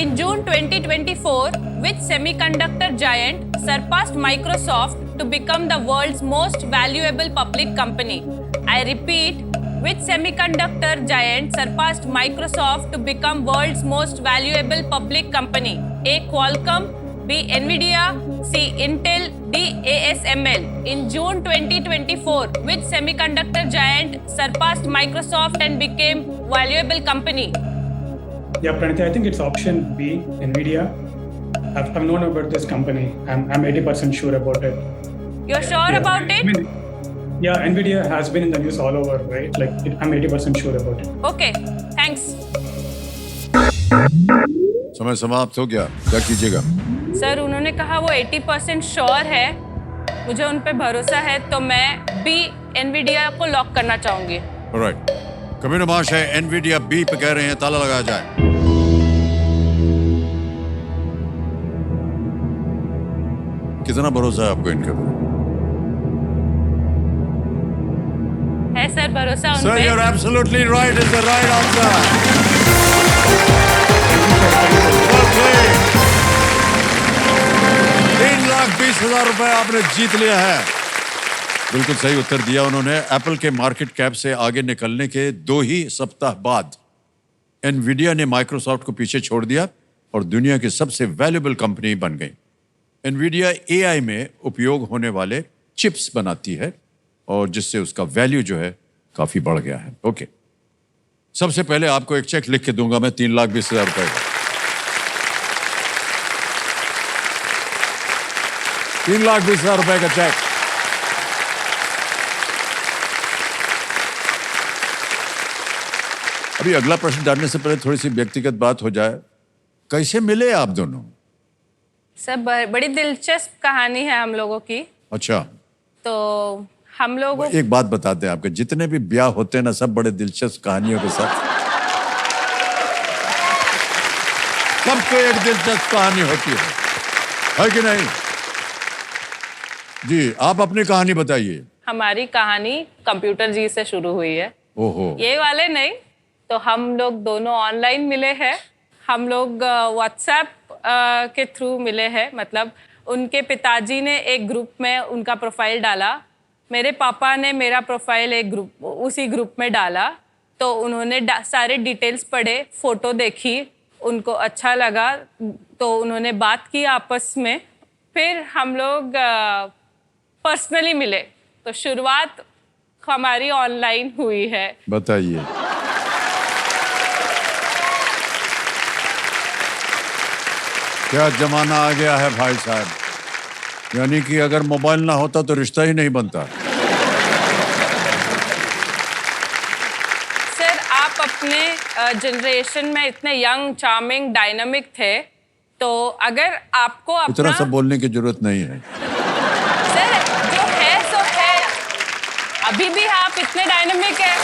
In June 2024, which semiconductor giant surpassed Microsoft to become the world's most valuable public company? I repeat, which semiconductor giant surpassed Microsoft to become world's most valuable public company? A. Qualcomm, B. Nvidia, C. Intel, D. ASML. In June 2024, which semiconductor giant surpassed Microsoft and became valuable company? Yeah, Pranati, I think it's option B, Nvidia. I've known about this company. I'm 80% sure about it. You're sure about I it? mean, yeah, Nvidia has been in the news all over, right? I'm 80% sure about it. Okay, thanks. समय समाप्त हो गया, क्या कीजिएगा? Sir उन्होंने कहा वो 80% sure है, मुझे उन पे भरोसा है, तो मैं बी एनवीडिया को लॉक करना चाहूंगी। राइट, कमीना महाशय एनवीडिया बी पे कह रहे हैं, ताला लगाया जाए। कितना भरोसा है आपको इनके ऊपर? है सर भरोसा उन Sir, पे? you're absolutely right. Is the right answer. Okay. 3,20,000 रुपए आपने जीत लिया है। बिल्कुल सही उत्तर दिया उन्होंने। एप्पल के मार्केट कैप से आगे निकलने के 2 ही सप्ताह बाद एनवीडिया ने माइक्रोसॉफ्ट को पीछे छोड़ दिया और दुनिया की सबसे वैल्यूएबल कंपनी बन गई। एनवीडिया एआई में उपयोग होने वाले चिप्स बनाती है और जिससे उसका वैल्यू जो है काफी बढ़ गया है। ओके, सबसे पहले आपको एक चेक लिख के दूंगा मैं 3,20,000 रुपए का। 3,20,000 रुपए का चेक। अभी अगला प्रश्न डालने से पहले थोड़ी सी व्यक्तिगत बात हो जाए। कैसे मिले आप दोनों? सर बड़ी दिलचस्प कहानी है हम लोगों की। अच्छा, तो हम लोगों एक बात बताते हैं, आपके जितने भी ब्याह होते हैं ना, सब बड़े दिलचस्प कहानियों के साथ। सबको एक दिलचस्प कहानी होती है कि नहीं? जी, आप अपनी कहानी बताइए। हमारी कहानी कंप्यूटर जी से शुरू हुई है। ओहो, ये वाले नहीं, तो हम लोग दोनों ऑनलाइन मिले हैं। हम लोग व्हाट्सएप के थ्रू मिले हैं। मतलब उनके पिताजी ने एक ग्रुप में उनका प्रोफाइल डाला, मेरे पापा ने मेरा प्रोफाइल एक ग्रुप उसी ग्रुप में डाला, तो उन्होंने सारे डिटेल्स पढ़े, फोटो देखी, उनको अच्छा लगा, तो उन्होंने बात की आपस में। फिर हम लोग पर्सनली मिले, तो शुरुआत हमारी ऑनलाइन हुई है। बताइए। क्या जमाना आ गया है भाई साहब, यानी कि अगर मोबाइल ना होता तो रिश्ता ही नहीं बनता। सर आप अपने जनरेशन में इतने यंग, चार्मिंग, डायनामिक थे, तो अगर आपको इतना अपना सब बोलने की जरूरत नहीं है। सर जो है सो है, अभी भी आप इतने डायनामिक है।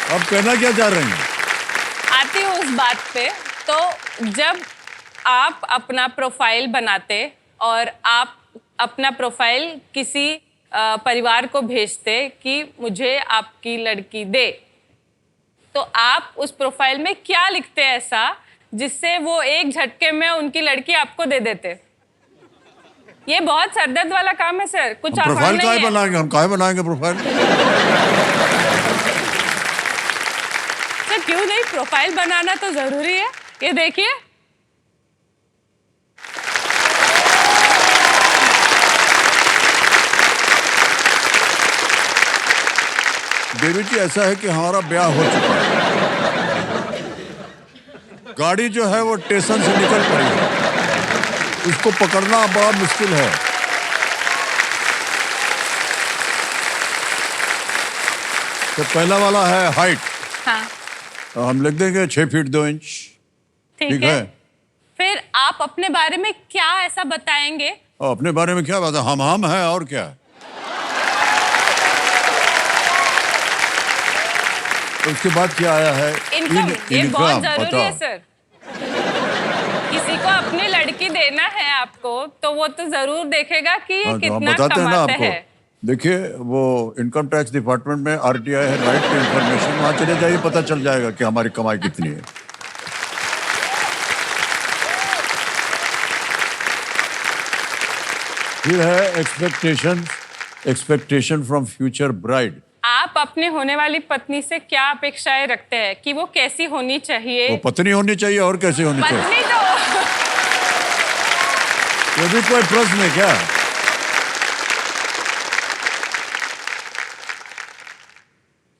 अब कहना क्या चाह रहे हैं? आती हूँ उस बात पे। तो जब आप अपना प्रोफाइल बनाते और आप अपना प्रोफाइल किसी परिवार को भेजते कि मुझे आपकी लड़की दे, तो आप उस प्रोफाइल में क्या लिखते ऐसा जिससे वो एक झटके में उनकी लड़की आपको दे देते? ये बहुत सरदर्द वाला काम है सर, कुछ आसान प्रोफाइल नहीं काहे है। बनाएंगे हम? काहे बनाएंगे प्रोफाइल? सर क्यों नहीं, प्रोफाइल बनाना तो जरूरी है। ये देखिए, देवी जी ऐसा है कि हमारा ब्याह हो चुका है, गाड़ी जो है वो स्टेशन से निकल पड़ी है, उसको पकड़ना बड़ा मुश्किल है। तो पहला वाला है हाइट, हाँ तो हम लिख देंगे 6 फीट 2 इंच। ठीक है। फिर आप अपने बारे में क्या ऐसा बताएंगे? और अपने बारे में क्या बात है, हम है और क्या। तो उसके बाद क्या आया है? इनकम, ये बहुत जरूरी बताओ। है सर। किसी को अपनी लड़की देना है आपको, तो वो तो जरूर देखेगा कि ये हाँ, तो हम कितना बताते हैं ना कमाते आपको। हैं। देखिए, वो इनकम टैक्स डिपार्टमेंट में आरटीआई है, राइट टू इंफॉर्मेशन, वहां चले जाइए, पता चल जाएगा कि हमारी कमाई कितनी है। फिर है एक्सपेक्टेशन फ्रॉम फ्यूचर ब्राइड। आप अपने होने वाली पत्नी से क्या अपेक्षाएं रखते हैं कि वो कैसी होनी चाहिए? वो पत्नी होनी चाहिए और कैसे होनी चाहिए? पत्नी तो ये भी कोई प्रश्न है क्या?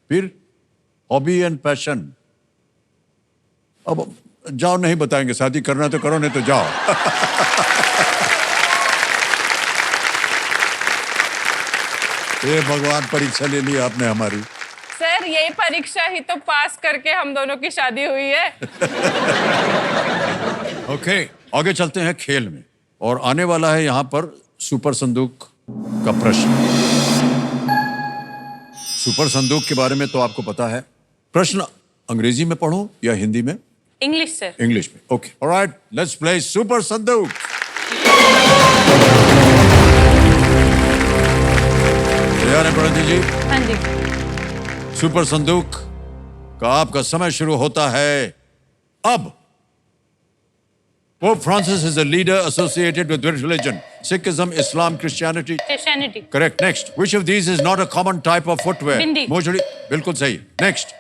फिर हॉबी एंड पैशन। अब जाओ, नहीं बताएंगे, शादी करना तो करो, नहीं तो जाओ। ये भगवान, परीक्षा ले ली आपने हमारी। सर ये परीक्षा ही तो पास करके हम दोनों की शादी हुई है। ओके, आगे चलते हैं खेल में और आने वाला है यहाँ पर सुपर संदूक का प्रश्न। सुपर संदूक के बारे में तो आपको पता है। प्रश्न अंग्रेजी में पढ़ूं या हिंदी में? English sir. इंग्लिश में। Okay, alright, let's play super संदूक। तैयार है प्रणति जी? हाँ जी। सुपर संदूक का आपका समय शुरू होता है अब। Pope Francis is a leader associated with which religion? Sikhism, Islam, Christianity? Christianity. Correct. Next. Which of these is not a common type of footwear? Bindi. Mostly. बिल्कुल सही. Next.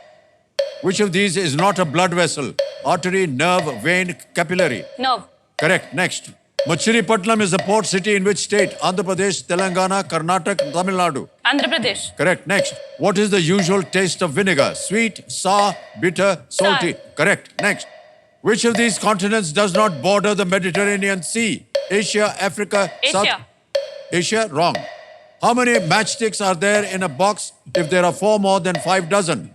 Which of these is not a blood vessel? Artery, nerve, vein, capillary? Nerve. Correct. Next. Machilipatnam is a port city in which state? Andhra Pradesh, Telangana, Karnataka, Tamil Nadu? Andhra Pradesh. Correct. Next. What is the usual taste of vinegar? Sweet, sour, bitter, salty? Sour. Correct. Next. Which of these continents does not border the Mediterranean Sea? Asia, Africa, Asia. South? Asia? Wrong. How many matchsticks are there in a box if there are 4 more than 5 dozen?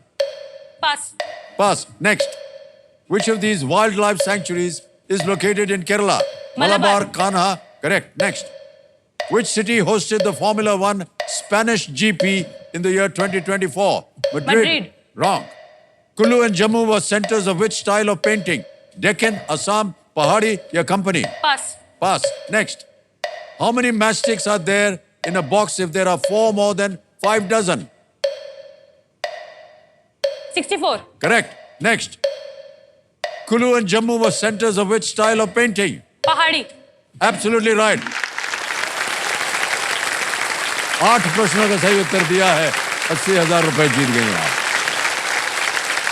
Pass. Pass. Next. Which of these wildlife sanctuaries is located in Kerala? Malabar. Kanha. Correct. Next. Which city hosted the Formula One Spanish GP in the year 2024? Madrid. Wrong. Kulu and Jammu were centers of which style of painting? Deccan, Assam, Pahadi, या company? Pass. Pass. Next. How many matchsticks are there in a box if there are 4 more than 5 dozen? 64. Correct. Next. Kulu and Jammu were centers of which style of painting? पहाड़ी. Absolutely right. 8 प्रश्नों का सही उत्तर दिया है। 80,000 रुपए जीत गए हैं आप।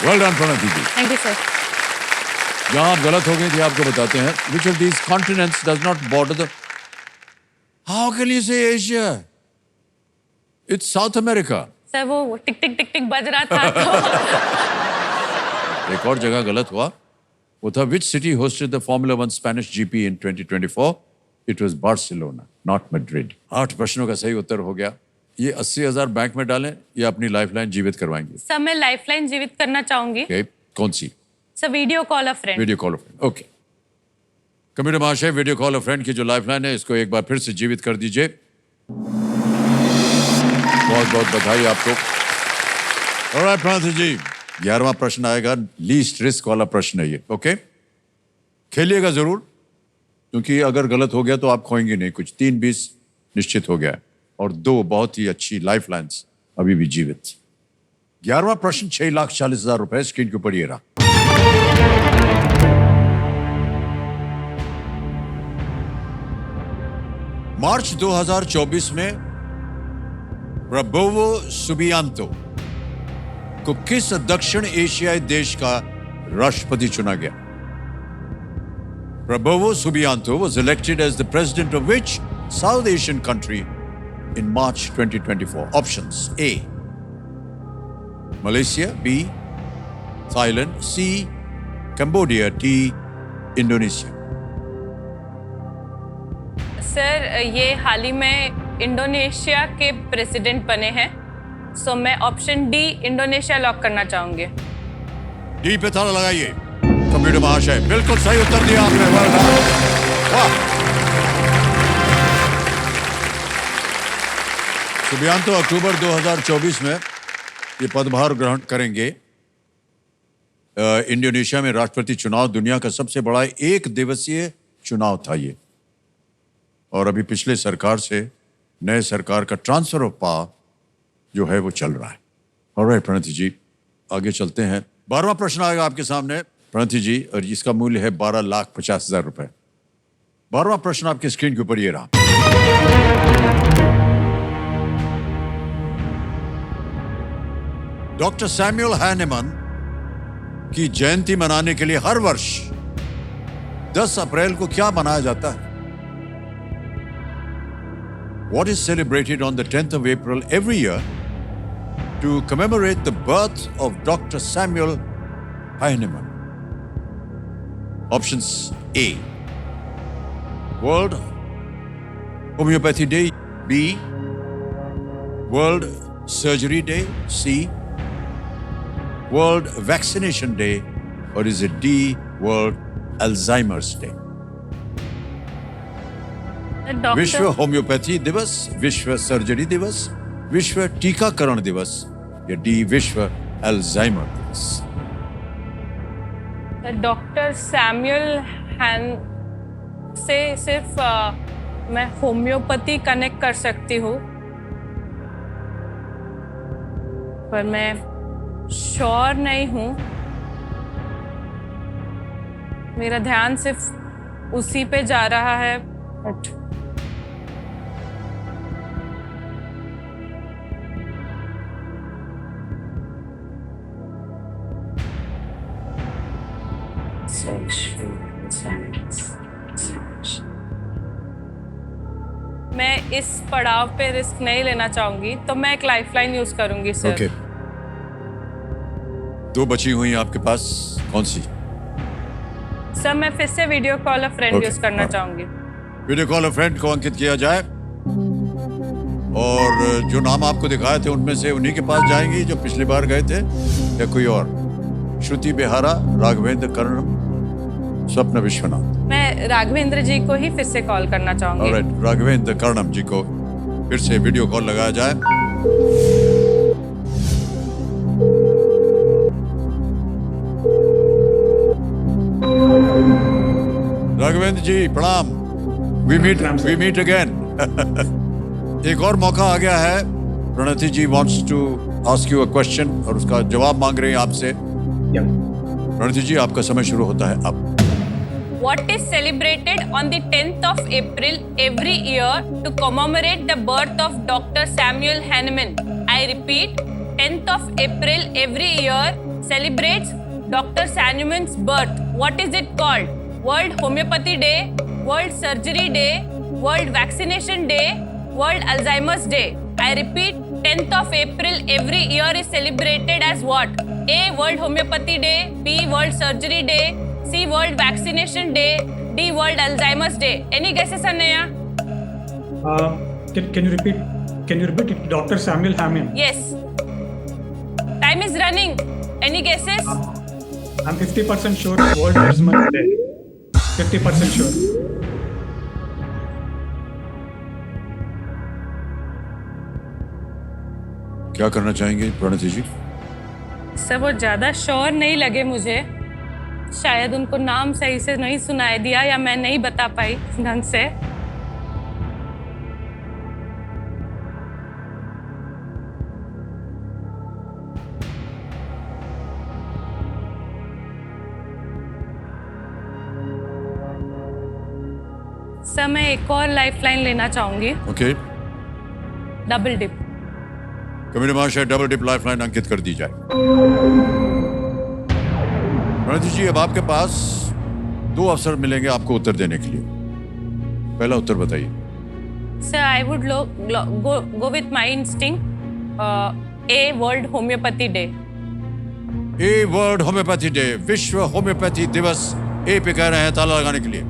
Well done, Pranati ji. Thank you sir. जहां आप गलत हो गई थी आपको बताते हैं। Which of these continents does not border the? How can you say Asia? It's South America. Sir वो टिक टिक टिक टिक बज रहा था तो एक और जगह गलत हुआ। वो था which city hosted the Formula One Spanish GP in 2024? It was Barcelona, not Madrid. 8 प्रश्नों का सही उत्तर हो गया। ये 80,000 बैंक में डालें या अपनी लाइफलाइन जीवित करवाएंगे? सर मैं लाइफलाइन जीवित करना चाहूंगी। Okay, कौन सी? Sir video call a friend. Video call a friend. Okay, computer महाशय, वीडियो कॉल अ फ्रेंड की जो लाइफलाइन है इसको एक बार फिर से जीवित कर दीजिए। बहुत बहुत बधाई आपको। ऑलराइट प्रणति जी, 11वां प्रश्न आएगा, लीस्ट रिस्क वाला प्रश्न है ये। ओके, खेलिएगा जरूर, क्योंकि अगर गलत हो गया तो आप खोएंगे नहीं कुछ। 3-20 निश्चित हो गया है और 2 बहुत ही अच्छी लाइफलाइंस अभी भी जीवित। 11वां प्रश्न 6,40,000 रुपए स्क्रीन के ऊपर ये रहा। मार्च 2024 में प्रबोवो सुबियांतो को किस दक्षिण एशियाई देश का राष्ट्रपति चुना गया? Prabowo Subianto was elected as the president of which South Asian country in March 2024? Options: A. Malaysia, B. Thailand, C. Cambodia, D. Indonesia. Sir ये हाल ही में इंडोनेशिया के प्रेसिडेंट बने हैं, सो मैं ऑप्शन डी इंडोनेशिया लॉक करना चाहूंगी। डी पे ताला लगाइए। कंप्यूटर महाशय, बिल्कुल सही उत्तर दिया आपने। Well done. वाह। सुबियांतो अक्टूबर 2024 में ये पदभार ग्रहण करेंगे। इंडोनेशिया में राष्ट्रपति चुनाव दुनिया का सबसे बड़ा 1 दिवसीय चुनाव था ये, और अभी पिछले सरकार से नए सरकार का ट्रांसफर ऑफ पावर जो है वो चल रहा है। ऑलराइट प्रणति जी, आगे चलते हैं। 12वां प्रश्न आएगा आपके सामने प्रणति जी, और इसका मूल्य है 12,50,000 रुपए। 12वां प्रश्न आपके स्क्रीन के ऊपर ये रहा। डॉक्टर सैमुअल हैनेमन की जयंती मनाने के लिए हर वर्ष 10 अप्रैल को क्या मनाया जाता है? What is celebrated on the 10th of April every year to commemorate the birth of Dr. Samuel Hahnemann? Options: A. World Homeopathy Day, B. World Surgery Day, C. World Vaccination Day, or is it D, World Alzheimer's Day? विश्व doctor homeopathy दिवस, विश्व surgery दिवस, विश्व टीकाकरण दिवस, या D विश्व Alzheimer दिवस? डॉक्टर सैमुअल हैन से सिर्फ मैं होम्योपैथी कनेक्ट कर सकती हूँ, पर मैं श्योर नहीं हूँ। मेरा ध्यान सिर्फ उसी पे जा रहा है। बट मैं इस पड़ाव पे रिस्क नहीं लेना चाहूंगी, तो मैं एक लाइफलाइन यूज करूंगी सर। ओके, दो बची हुई आपके पास, कौन सी? सर मैं फिर से video call friend Okay, use करना हाँ। चाहूंगी। वीडियो कॉल फ्रेंड को अंकित किया जाए, और जो नाम आपको दिखाए थे उनमें से उन्हीं के पास जाएंगी जो पिछली बार गए थे, या कोई और? श्रुति बेहारा, राघवेंद्र कर्णम, स्वप्न विश्वनाथ। मैं राघवेंद्र जी को ही फिर से कॉल करना चाहूंगी। ऑलराइट, राघवेंद्र कर्णम जी को फिर से वीडियो कॉल लगाया जाए। राघवेंद्र जी प्रणाम, प्रणाम, सर। We meet again. एक और मौका आ गया है। Pranati ji wants to ask you a question, और उसका जवाब मांग रहे हैं आपसे। Yeah. प्रणति जी, आपका समय शुरू होता है अब। What is celebrated on the 10th of April every year to commemorate the birth of Dr. Samuel Hahnemann? I repeat, 10th of April every year celebrates Dr. Hahnemann's birth. What is it called? World Homeopathy Day, World Surgery Day, World Vaccination Day, World Alzheimer's Day. I repeat, 10th of April every year is celebrated as what? A. World Homeopathy Day, B. World Surgery Day, C. World Vaccination Day, D. World Alzheimer's Day. Any guesses, Anaya? Can you repeat? Can you repeat it? Dr. Samuel Hahnemann. Yes. Time is running. Any guesses? I'm 50% sure World Alzheimer's Day. 50% sure. क्या करना चाहेंगे प्रणति जी? Sir वो ज़्यादा sure नहीं लगे मुझे। शायद उनको नाम सही से नहीं सुनाई दिया, या मैं नहीं बता पाई ढंग से। सर मैं एक और लाइफलाइन लेना चाहूंगी, ओके, डबल डिप। कमिटी महाशय, डबल डिप लाइफलाइन अंकित कर दी जाए। प्रणति जी, अब आपके पास दो अवसर मिलेंगे आपको उत्तर देने के लिए। पहला उत्तर बताइए। Sir I would go with my instinct. A. World Homeopathy Day. A world homeopathy day, विश्व होम्योपैथी दिवस। ए पे कह रहे हैं ताला लगाने के लिए।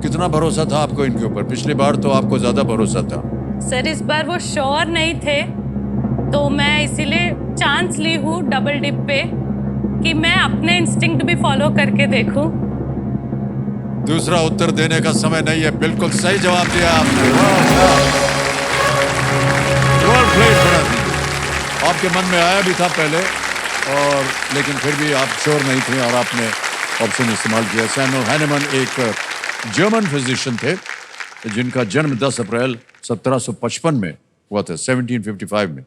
कितना भरोसा था आपको इनके ऊपर? पिछली बार तो आपको ज्यादा भरोसा था। सर इस बार वो श्योर नहीं थे, तो मैं इसीलिए चांस ली हूँ डबल डिप पे कि मैं अपने इंस्टिंक्ट भी फॉलो करके देखूं। दूसरा उत्तर देने का समय नहीं है, बिल्कुल सही जवाब दिया आपने। Well played, Pranati. आपके मन में आया भी था पहले, और लेकिन फिर भी आप श्योर नहीं थे और आपने ऑप्शन इस्तेमाल किया। सैमुअल हैनेमन एक जर्मन फिजिशियन थे जिनका जन्म 10 अप्रैल 1755 में हुआ था, 1755 में।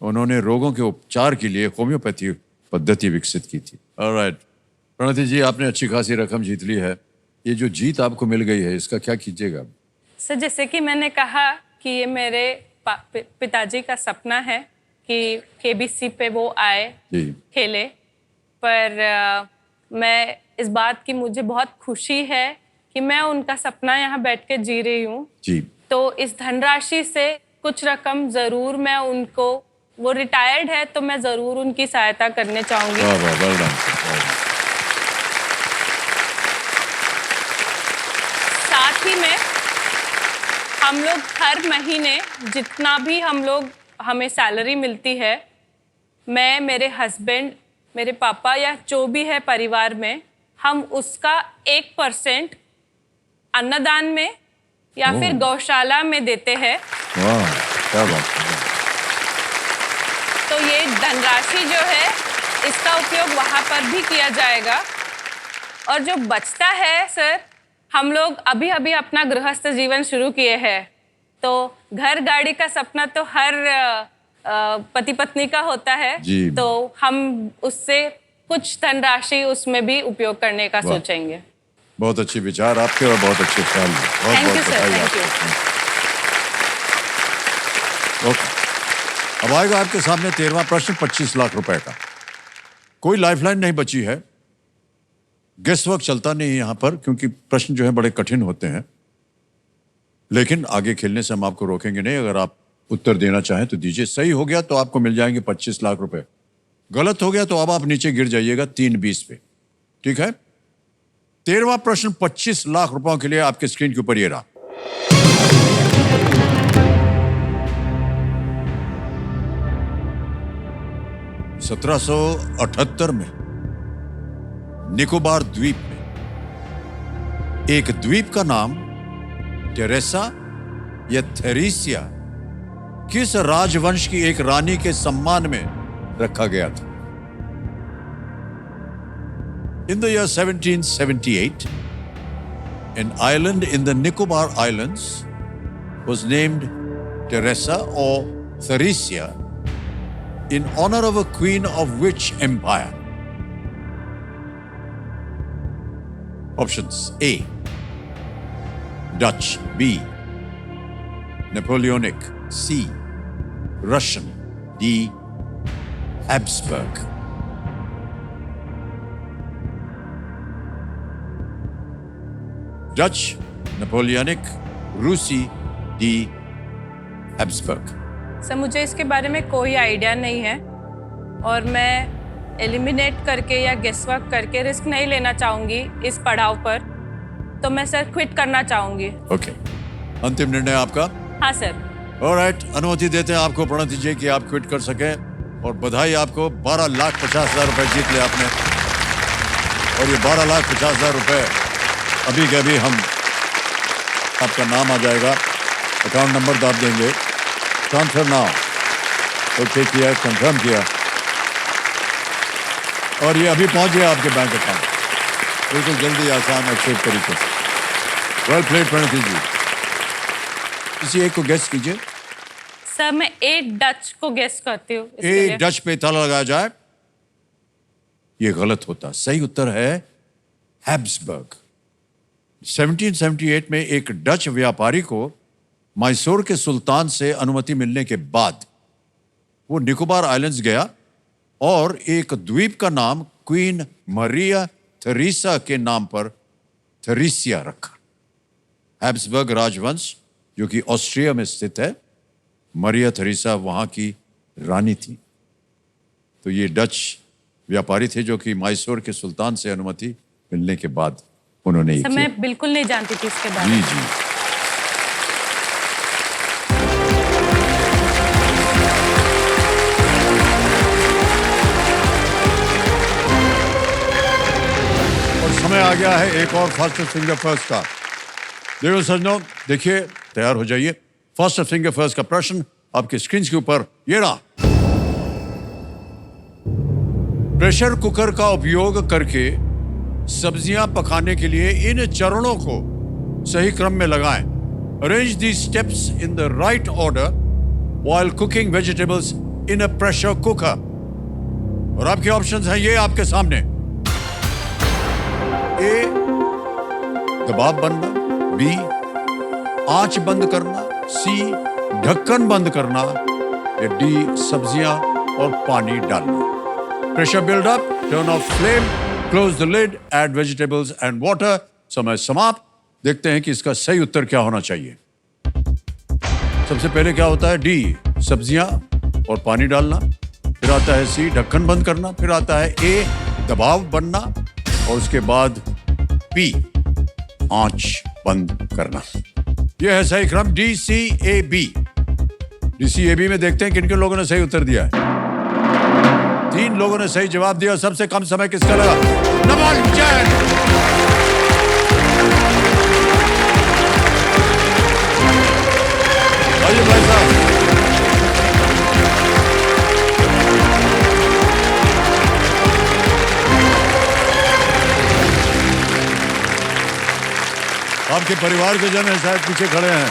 उन्होंने रोगों के उपचार के लिए होम्योपैथी पद्धति विकसित की थी। ऑलराइट प्रणति जी, आपने अच्छी खासी रकम जीत ली है। ये जो जीत आपको मिल गई है, इसका क्या कीजिएगा? सर जैसे कि मैंने कहा कि ये मेरे पिताजी का सपना है कि केबीसी पे वो आए, जी। खेले, पर मैं इस बात की मुझे बहुत खुशी है कि मैं उनका सपना यहाँ बैठ के जी रही हूँ। जी। तो इस धनराशि से कुछ रकम जरूर मैं उनको, वो रिटायर्ड है तो मैं जरूर उनकी सहायता करने चाहूंगी। वाह वाह, well done. साथ ही में हम लोग हर महीने जितना भी हमें सैलरी मिलती है, मैं, मेरे हस्बैंड, मेरे पापा या जो भी है परिवार में, हम उसका 1% अन्नदान में या फिर गौशाला में देते हैं। वाह, क्या बात है। तो ये धनराशि जो है इसका उपयोग वहाँ पर भी किया जाएगा। और जो बचता है सर, हम लोग अभी अभी अपना गृहस्थ जीवन शुरू किए हैं, तो घर गाड़ी का सपना तो हर पति पत्नी का होता है जी। तो हम उससे कुछ धनराशि उसमें भी उपयोग करने का वाह। सोचेंगे। बहुत अच्छे विचार आपके और बहुत अच्छे ख्याल। बहुत Thank बहुत you, sir. बधाई Thank you. आपको। ओके, अब आएगा आपके सामने 13वां प्रश्न 25 लाख रुपए का। कोई लाइफलाइन नहीं बची है, गेस वर्क चलता नहीं है यहाँ पर, क्योंकि प्रश्न जो है बड़े कठिन होते हैं। लेकिन आगे खेलने से हम आपको रोकेंगे नहीं। अगर आप उत्तर देना चाहें तो दीजिए। सही हो गया तो आपको मिल जाएंगे 25 लाख रुपए। गलत हो गया तो अब आप नीचे गिर जाइएगा 3-20 पे। ठीक है? 13वां प्रश्न 25 लाख रुपयों के लिए आपके स्क्रीन के ऊपर ये रहा। (1778) में निकोबार द्वीप में एक द्वीप का नाम टेरेसा या थेरेसिया किस राजवंश की एक रानी के सम्मान में रखा गया था? In the year 1778, an island in the Nicobar Islands was named Teresa or Theresia in honor of a queen of which empire? Options: A, Dutch; B, Napoleonic; C, Russian; D, Habsburg. Dutch, Napoleonic, रूसी, D, Habsburg. Sir मुझे इसके बारे में कोई idea नहीं है और मैं एलिमिनेट करके या गेसवर्क करके रिस्क नहीं लेना चाहूंगी इस पड़ाव पर, तो मैं सर क्विट करना चाहूंगी। ओके, अंतिम निर्णय आपका? हाँ सर। ऑलराइट, अनुमति देते हैं आपको प्रणति जी कि आप क्विट कर सकें। और बधाई आपको, 12,50,000 रुपए जीत ले आपने। और ये 12,50,000 रुपए अभी के अभी हम आपका नाम आ जाएगा, अकाउंट नंबर दाब देंगे, ट्रांसफर नाउ। ओके किया, कंफर्म किया और ये अभी पहुंच गया आपके बैंक अकाउंट, बिल्कुल जल्दी, आसान, अच्छे तरीके से। वेल प्लेड प्रणति जी। किसी एक को गेस कीजिए। सर मैं ए डच को गेस करती हूँ। ए डच पे ताला लगाया जाए। ये गलत होता, सही उत्तर है हैब्सबर्ग। 1778 में एक डच व्यापारी को मैसूर के सुल्तान से अनुमति मिलने के बाद वो निकोबार आइलैंड्स गया और एक द्वीप का नाम क्वीन मरिया थेरेसा के नाम पर थेरेसिया रखा। हैब्सबर्ग राजवंश जो कि ऑस्ट्रिया में स्थित है, मरिया थेरेसा वहां की रानी थी। तो ये डच व्यापारी थे जो कि मैसूर के सुल्तान से अनुमति मिलने के बाद उन्होंने सर मैं बिल्कुल नहीं जानती थी इसके बारे जी में। जी। और समय आ गया है एक और फास्टर फिंगर फर्स्ट का। देखो सज्जनों, देखिए, तैयार हो जाइए। फास्टर फिंगर फर्स्ट का प्रश्न आपके स्क्रीन के ऊपर ये रहा। प्रेशर कुकर का उपयोग करके सब्जियां पकाने के लिए इन चरणों को सही क्रम में लगाएं। Arrange the steps in the right order while cooking vegetables in a pressure cooker. और आपके ऑप्शंस हैं ये आपके सामने। ए, दबाव बनना; बी, आंच बंद करना; सी, ढक्कन बंद करना; या डी, सब्जियां और पानी डालना। Pressure buildup, turn off flame, close the lid, add vegetables and water. समय समाप्त। देखते हैं कि इसका सही उत्तर क्या होना चाहिए। सबसे पहले क्या होता है? डी, सब्जियां और पानी डालना। फिर आता है सी, ढक्कन बंद करना। फिर आता है ए, दबाव बनना। और उसके बाद बी, आंच बंद करना। ये है सही क्रम DCAB। DCAB में देखते हैं किन किन लोगों ने सही उत्तर दिया है। 3 लोगों ने सही जवाब दिया। सबसे कम समय किसका लगा? नमन जैन। आइए भाई साहब। आपके परिवार के जन शायद पीछे खड़े हैं।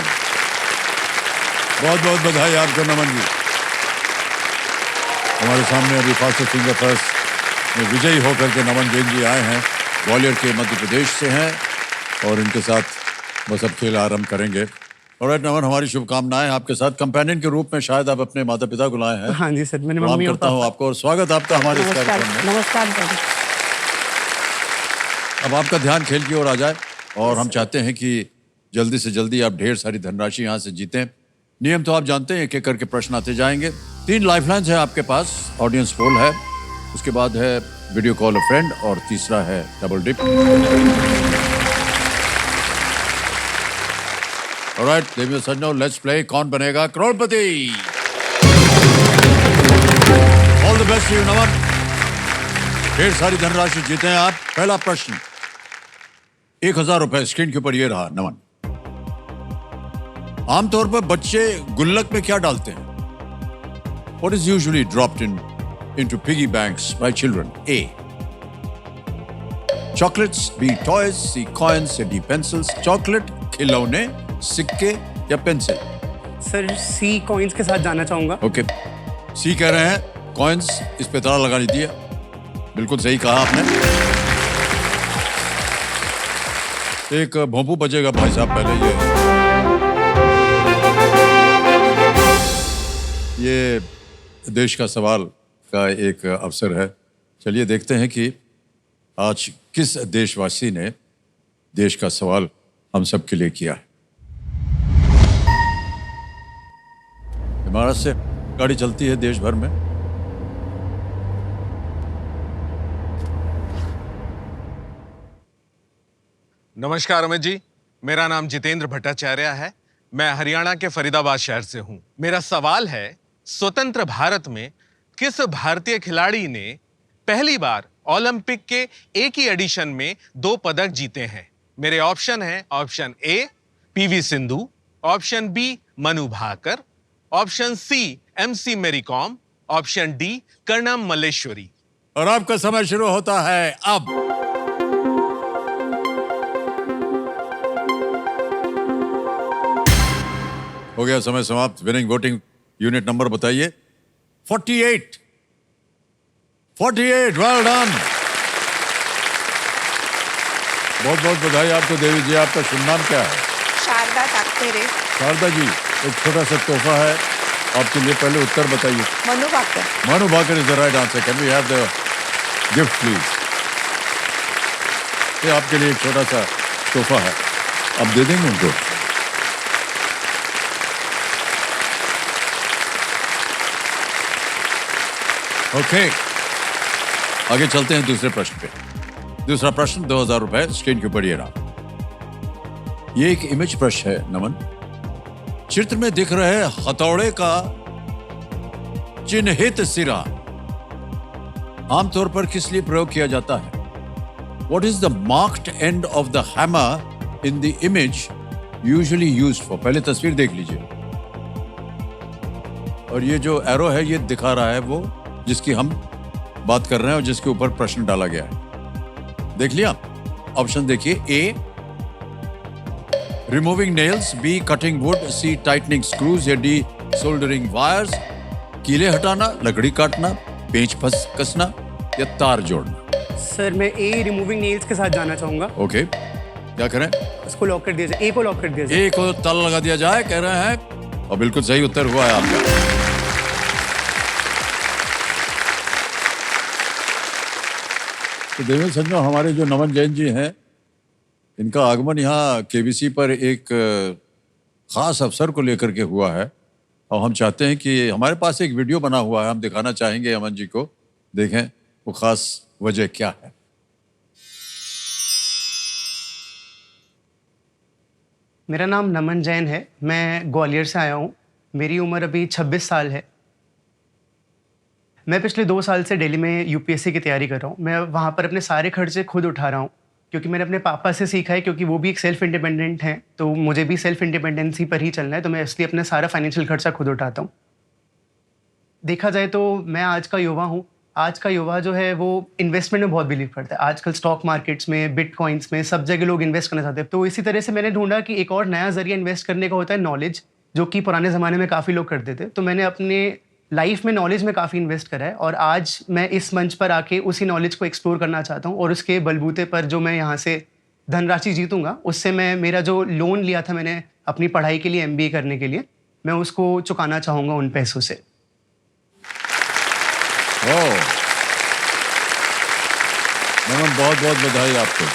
बहुत बहुत बधाई आपको नमन जी। हमारे सामने अभी फास्ट फिंगर फर्स्ट में विजयी होकर के नमन जैन जी आए हैं। ग्वालियर के मध्य प्रदेश से हैं और इनके साथ बस अब खेल आरंभ करेंगे। और नमन, हमारी शुभकामनाएं आपके साथ। कंपेनियन के रूप में शायद आप अपने माता पिता को लाए हैं। हाँ जी सर, मैंने प्रणाम मम्मी और करता हूँ आपको और स्वागत आपका हमारे इस कार्यक्रम में। नमस्कार सर। अब आपका ध्यान खेल की ओर आ जाए और हम चाहते हैं कि जल्दी से जल्दी आप ढेर सारी धनराशि यहाँ से जीतें। नियम तो आप जानते हैं, एक एक करके प्रश्न आते जाएंगे। 3 लाइफलाइंस है आपके पास। ऑडियंस पोल है, उसके बाद है वीडियो कॉल अ फ्रेंड और तीसरा है डबल डिप। ऑलराइट देवियों सज्जनों, let's play Kaun Banega Crorepati. All the best you नमन। ढेर सारी धनराशि जीते हैं आप। पहला प्रश्न 1000 रुपए स्क्रीन के ऊपर ये रहा नमन। आमतौर पर बच्चे गुल्लक में क्या डालते हैं? What is usually dropped into piggy banks by children? A. Chocolates, B. Toys, C. Coins, D. Pencils. Chocolate, खिलौने, सिक्के या पेंसिल? सर सी कॉइन्स के साथ जाना चाहूंगा। ओके, सी कह रहे हैं। कॉइन्स, इस पे ताला लगा लीजिए। बिल्कुल सही कहा आपने। एक भोंपू बजेगा भाई साहब पहले। ये देश का सवाल का एक अवसर है। चलिए देखते हैं कि आज किस देशवासी ने देश का सवाल हम सब के लिए किया है। इमारत से गाड़ी चलती है देश भर में। नमस्कार अमित जी, मेरा नाम जितेंद्र भट्टाचार्य है। मैं हरियाणा के फरीदाबाद शहर से हूं। मेरा सवाल है, स्वतंत्र भारत में किस भारतीय खिलाड़ी ने पहली बार ओलंपिक के एक ही एडिशन में 2 पदक जीते हैं? मेरे ऑप्शन हैं, option A PV Sindhu, option B Manu Bhaker, option C MC Mary Kom, option D Karnam Malleswari. और आपका समय शुरू होता है अब। हो गया समय समाप्त। विनिंग वोटिंग यूनिट नंबर बताइए। 48। Well done. बहुत बहुत बधाई आपको देवी जी। आपका शुभ नाम क्या है? शारदा ताकतेरे। शारदा जी, एक छोटा सा तोहफा है आपके लिए। पहले उत्तर बताइए। Manu Bhaker. Manu Bhaker is the right answer. Can we have the gift please? ये आपके लिए एक छोटा सा तोहफा है, आप दे देंगे उनको? ओके, आगे चलते हैं दूसरे प्रश्न पे। दूसरा प्रश्न 2000 रुपए स्क्रीन के ऊपर ये रहा। ये एक इमेज प्रश्न है नमन। चित्र में दिख रहे हथौड़े का चिन्हित सिरा आमतौर पर किस लिए प्रयोग किया जाता है? What is the marked end of the hammer in the image usually used for? पहले तस्वीर देख लीजिए और ये जो एरो है ये दिखा रहा है वो जिसकी हम बात कर रहे हैं और जिसके ऊपर प्रश्न डाला गया है। देख लिया? ऑप्शन देखिए। A removing nails, B cutting wood, C tightening screws या डी सोल्डरिंग वायर्स। कीले हटाना, लकड़ी काटना, पेंच फंस कसना या तार जोड़ना। सर मैं ए रिमूविंग नेल्स के साथ जाना चाहूंगा। ओके, क्या करें? इसको लॉक कर दिया जाए। ए को लॉक कर दिया जाए। ए को ताला लगा दिया जाए कह रहे हैं और बिल्कुल सही उत्तर हुआ है आपका। तो देवेंद्र सज्जनों, हमारे जो नमन जैन जी हैं, इनका आगमन यहाँ केबीसी पर एक खास अवसर को लेकर के हुआ है और हम चाहते हैं कि हमारे पास एक वीडियो बना हुआ है, हम दिखाना चाहेंगे अमन जी को। देखें वो खास वजह क्या है। मेरा नाम नमन जैन है, मैं ग्वालियर से आया हूँ। मेरी उम्र अभी 26 साल है। मैं पिछले 2 साल से दिल्ली में यूपीएससी की तैयारी कर रहा हूँ। मैं वहाँ पर अपने सारे खर्चे खुद उठा रहा हूँ, क्योंकि मैंने अपने पापा से सीखा है, क्योंकि वो भी एक सेल्फ इंडिपेंडेंट हैं, तो मुझे भी सेल्फ इंडिपेंडेंसी पर ही चलना है, तो मैं इसलिए अपना सारा फाइनेंशियल खर्चा खुद उठाता हूँ। देखा जाए तो मैं आज का युवा हूँ। आज का युवा जो है वो इन्वेस्टमेंट में बहुत बिलीव करता है। आजकल स्टॉक मार्केट्स में, बिटकॉइंस में, सब जगह लोग इन्वेस्ट करना चाहते हैं। तो इसी तरह से मैंने ढूंढा कि एक और नया जरिया इन्वेस्ट करने का होता है नॉलेज, जो कि पुराने ज़माने में काफ़ी लोग करते थे। तो मैंने अपने लाइफ में नॉलेज में काफ़ी इन्वेस्ट करा है, और आज मैं इस मंच पर आके उसी नॉलेज को एक्सप्लोर करना चाहता हूँ, और उसके बलबूते पर जो मैं यहाँ से धनराशि जीतूंगा, उससे मैं मेरा जो लोन लिया था मैंने अपनी पढ़ाई के लिए, MBA करने के लिए, मैं उसको चुकाना चाहूँगा उन पैसों से। नमन, बहुत बहुत बधाई आपको।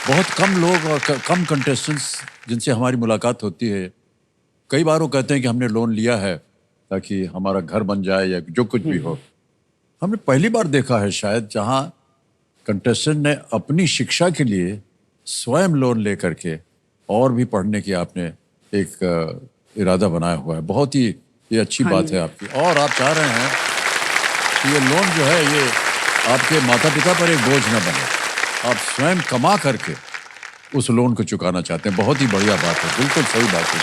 बहुत कम लोग और कम कंटेस्टेंट्स जिनसे हमारी मुलाकात होती है, कई बार वो कहते हैं कि हमने लोन लिया है ताकि हमारा घर बन जाए या जो कुछ भी हो। हमने पहली बार देखा है शायद जहां कंटेस्टेंट ने अपनी शिक्षा के लिए स्वयं लोन लेकर के और भी पढ़ने की आपने एक इरादा बनाया हुआ है। बहुत ही ये अच्छी बात है आपकी। और आप चाह रहे हैं कि ये लोन जो है ये आपके माता पिता पर एक बोझ न बने, आप स्वयं कमा करके उस लोन को चुकाना चाहते हैं। बहुत ही बढ़िया बात है, बिल्कुल सही बात है।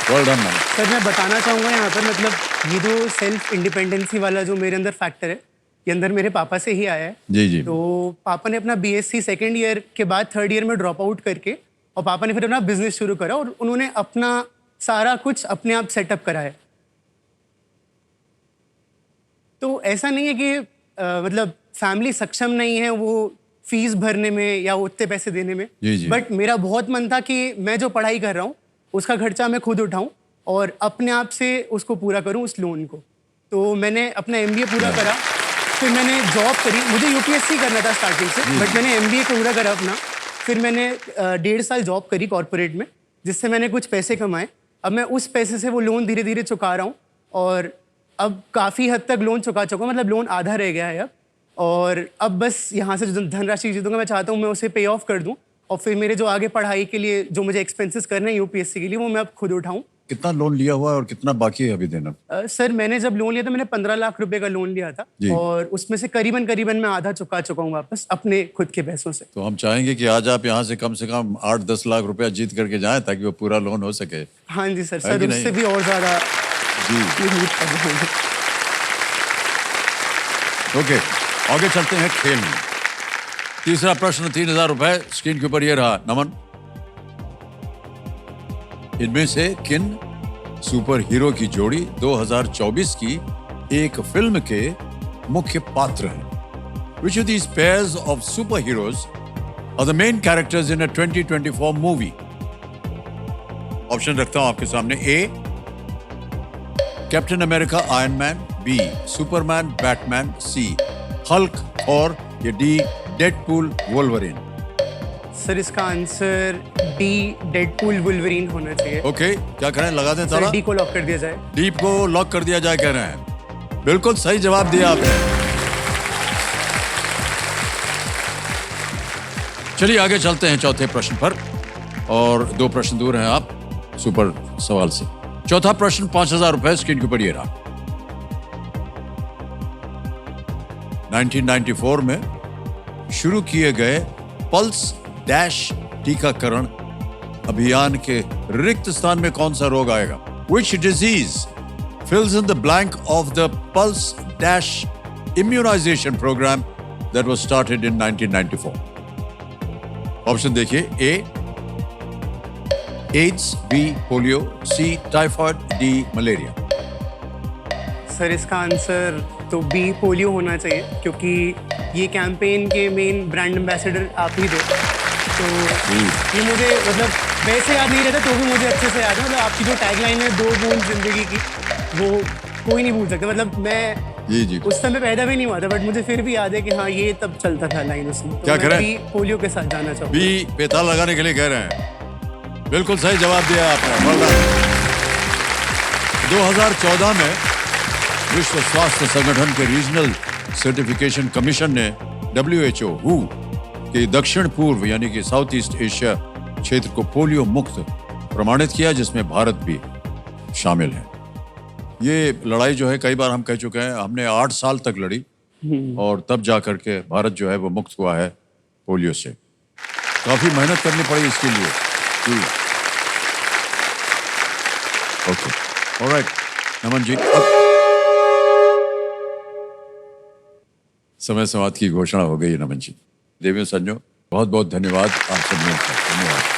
Well done ma'am. सर, मैं बताना चाहूँगा यहाँ पर, मतलब ये जो सेल्फ इंडिपेंडेंसी वाला जो मेरे अंदर फैक्टर है, ये अंदर मेरे पापा से ही आया है। जी जी। तो पापा ने अपना BSc सेकेंड ईयर के बाद थर्ड ईयर में ड्रॉप आउट करके, और पापा ने फिर अपना बिजनेस शुरू करा, और उन्होंने अपना सारा कुछ अपने आप सेटअप करा है। तो ऐसा नहीं है कि मतलब फैमिली सक्षम नहीं है वो फीस भरने में या उतने पैसे देने में। जी जी। बट मेरा बहुत मन था कि मैं जो पढ़ाई कर रहा हूँ उसका खर्चा मैं खुद उठाऊं और अपने आप से उसको पूरा करूं, उस लोन को। तो मैंने अपना MBA पूरा करा, फिर मैंने जॉब करी। मुझे UPSC करना था स्टार्टिंग से, बट मैंने MBA पूरा करा अपना। फिर मैंने 1.5 साल जॉब करी कॉर्पोरेट में, जिससे मैंने कुछ पैसे कमाए। अब मैं उस पैसे से वो लोन धीरे धीरे चुका रहा हूँ, और अब काफ़ी हद तक लोन चुका चुका, मतलब लोन आधा रह गया है अब। और अब बस यहाँ से जो धनराशि जीतूंगा, मैं चाहता हूँ मैं उसे पे ऑफ कर दूँ, और फिर मेरे जो आगे पढ़ाई के लिए जो मुझे एक्सपेंसेस करने हैं UPSC के लिए, वो मैं अब खुद उठाऊं। कितना लोन लिया हुआ है और कितना बाकी है अभी देना? सर, मैंने जब लोन लिया था, मैंने 15 लाख रुपए का लोन लिया था, और उसमें से करीबन मैं आधा चुका चुका हूँ वापस अपने खुद के पैसों से। तो हम चाहेंगे कि आज आप यहाँ से कम 8-10 लाख रुपया जीत करके जाएं ताकि वो पूरा लोन हो सके। हाँ जी सर, है कि उससे नहीं? भी और ज्यादा जी। उम्मीद कर रहे हैं। ओके, आगे चलते हैं खेल में। तीसरा प्रश्न 3000 रुपए स्क्रीन के ऊपर ये रहा। नमन, इनमें से किन सुपर हीरो की जोड़ी 2024 की एक फिल्म के मुख्य पात्र हैं? Which of these pairs of superheroes are the main characters in a 2024 movie? Option रखता हूं आपके सामने। A, captain America iron man, B, Superman Batman, C, Hulk, और ये D, डेडपूल वोल्वरिन। सर, इसका आंसर D, डेडपूल वुल्वरीन होना चाहिए। Okay, क्या करें, लगा दें ताला? सर, D को लॉक कर दिया जाए। डीप को लॉक कर दिया जाए कह रहे हैं। बिल्कुल सही जवाब दिया आपने। चलिए आगे चलते हैं चौथे प्रश्न पर, और 2 प्रश्न दूर हैं आप सुपर सवाल से। चौथा प्रश्न 5000 रुपए स्क्रीन के ऊपर ये रहा। 1994 में शुरू किए गए पल्स डैश टीकाकरण अभियान के रिक्त स्थान में कौन सा रोग आएगा? Which disease fills in the blank of the pulse dash immunization program that was started in 1994? Option देखिए। A, AIDS, B, polio, C, typhoid, D, malaria. Sir, इसका आंसर तो B, पोलियो होना चाहिए, क्योंकि ये कैंपेन के मेन ब्रांड एम्बेसडर आप ही थे। तो ये मुझे मतलब वैसे याद नहीं रहता, तो भी मुझे अच्छे से याद है। मतलब आपकी जो टैगलाइन है 2 बूंद जिंदगी की, वो कोई नहीं भूल सकता। मतलब मैं जी उस समय पैदा भी नहीं हुआ था, बट मुझे फिर भी याद है कि हाँ, ये तब चलता था लाइन उसमें। क्या करें? B, पोलियो के साथ जाना चाहूँगा। B, पे ताला लगाने के लिए कह रहे हैं। बिल्कुल सही जवाब दिया आपने। well done। 2014 में विश्व स्वास्थ्य संगठन के रीजनल सर्टिफिकेशन कमीशन ने WHO के दक्षिण पूर्व यानी कि साउथ ईस्ट एशिया क्षेत्र को पोलियो मुक्त प्रमाणित किया, जिसमें भारत भी शामिल है। ये लड़ाई जो है कई बार हम कह चुके हैं, हमने 8 साल तक लड़ी और तब जा करके भारत जो है वो मुक्त हुआ है पोलियो से। काफी मेहनत करनी पड़ी इसके लिए। ओके, ऑलराइट नमन जी, अब समय समाप्ति की घोषणा हो गई है। नमन जी, देवी संजो, बहुत बहुत धन्यवाद आप सब ने। धन्यवाद।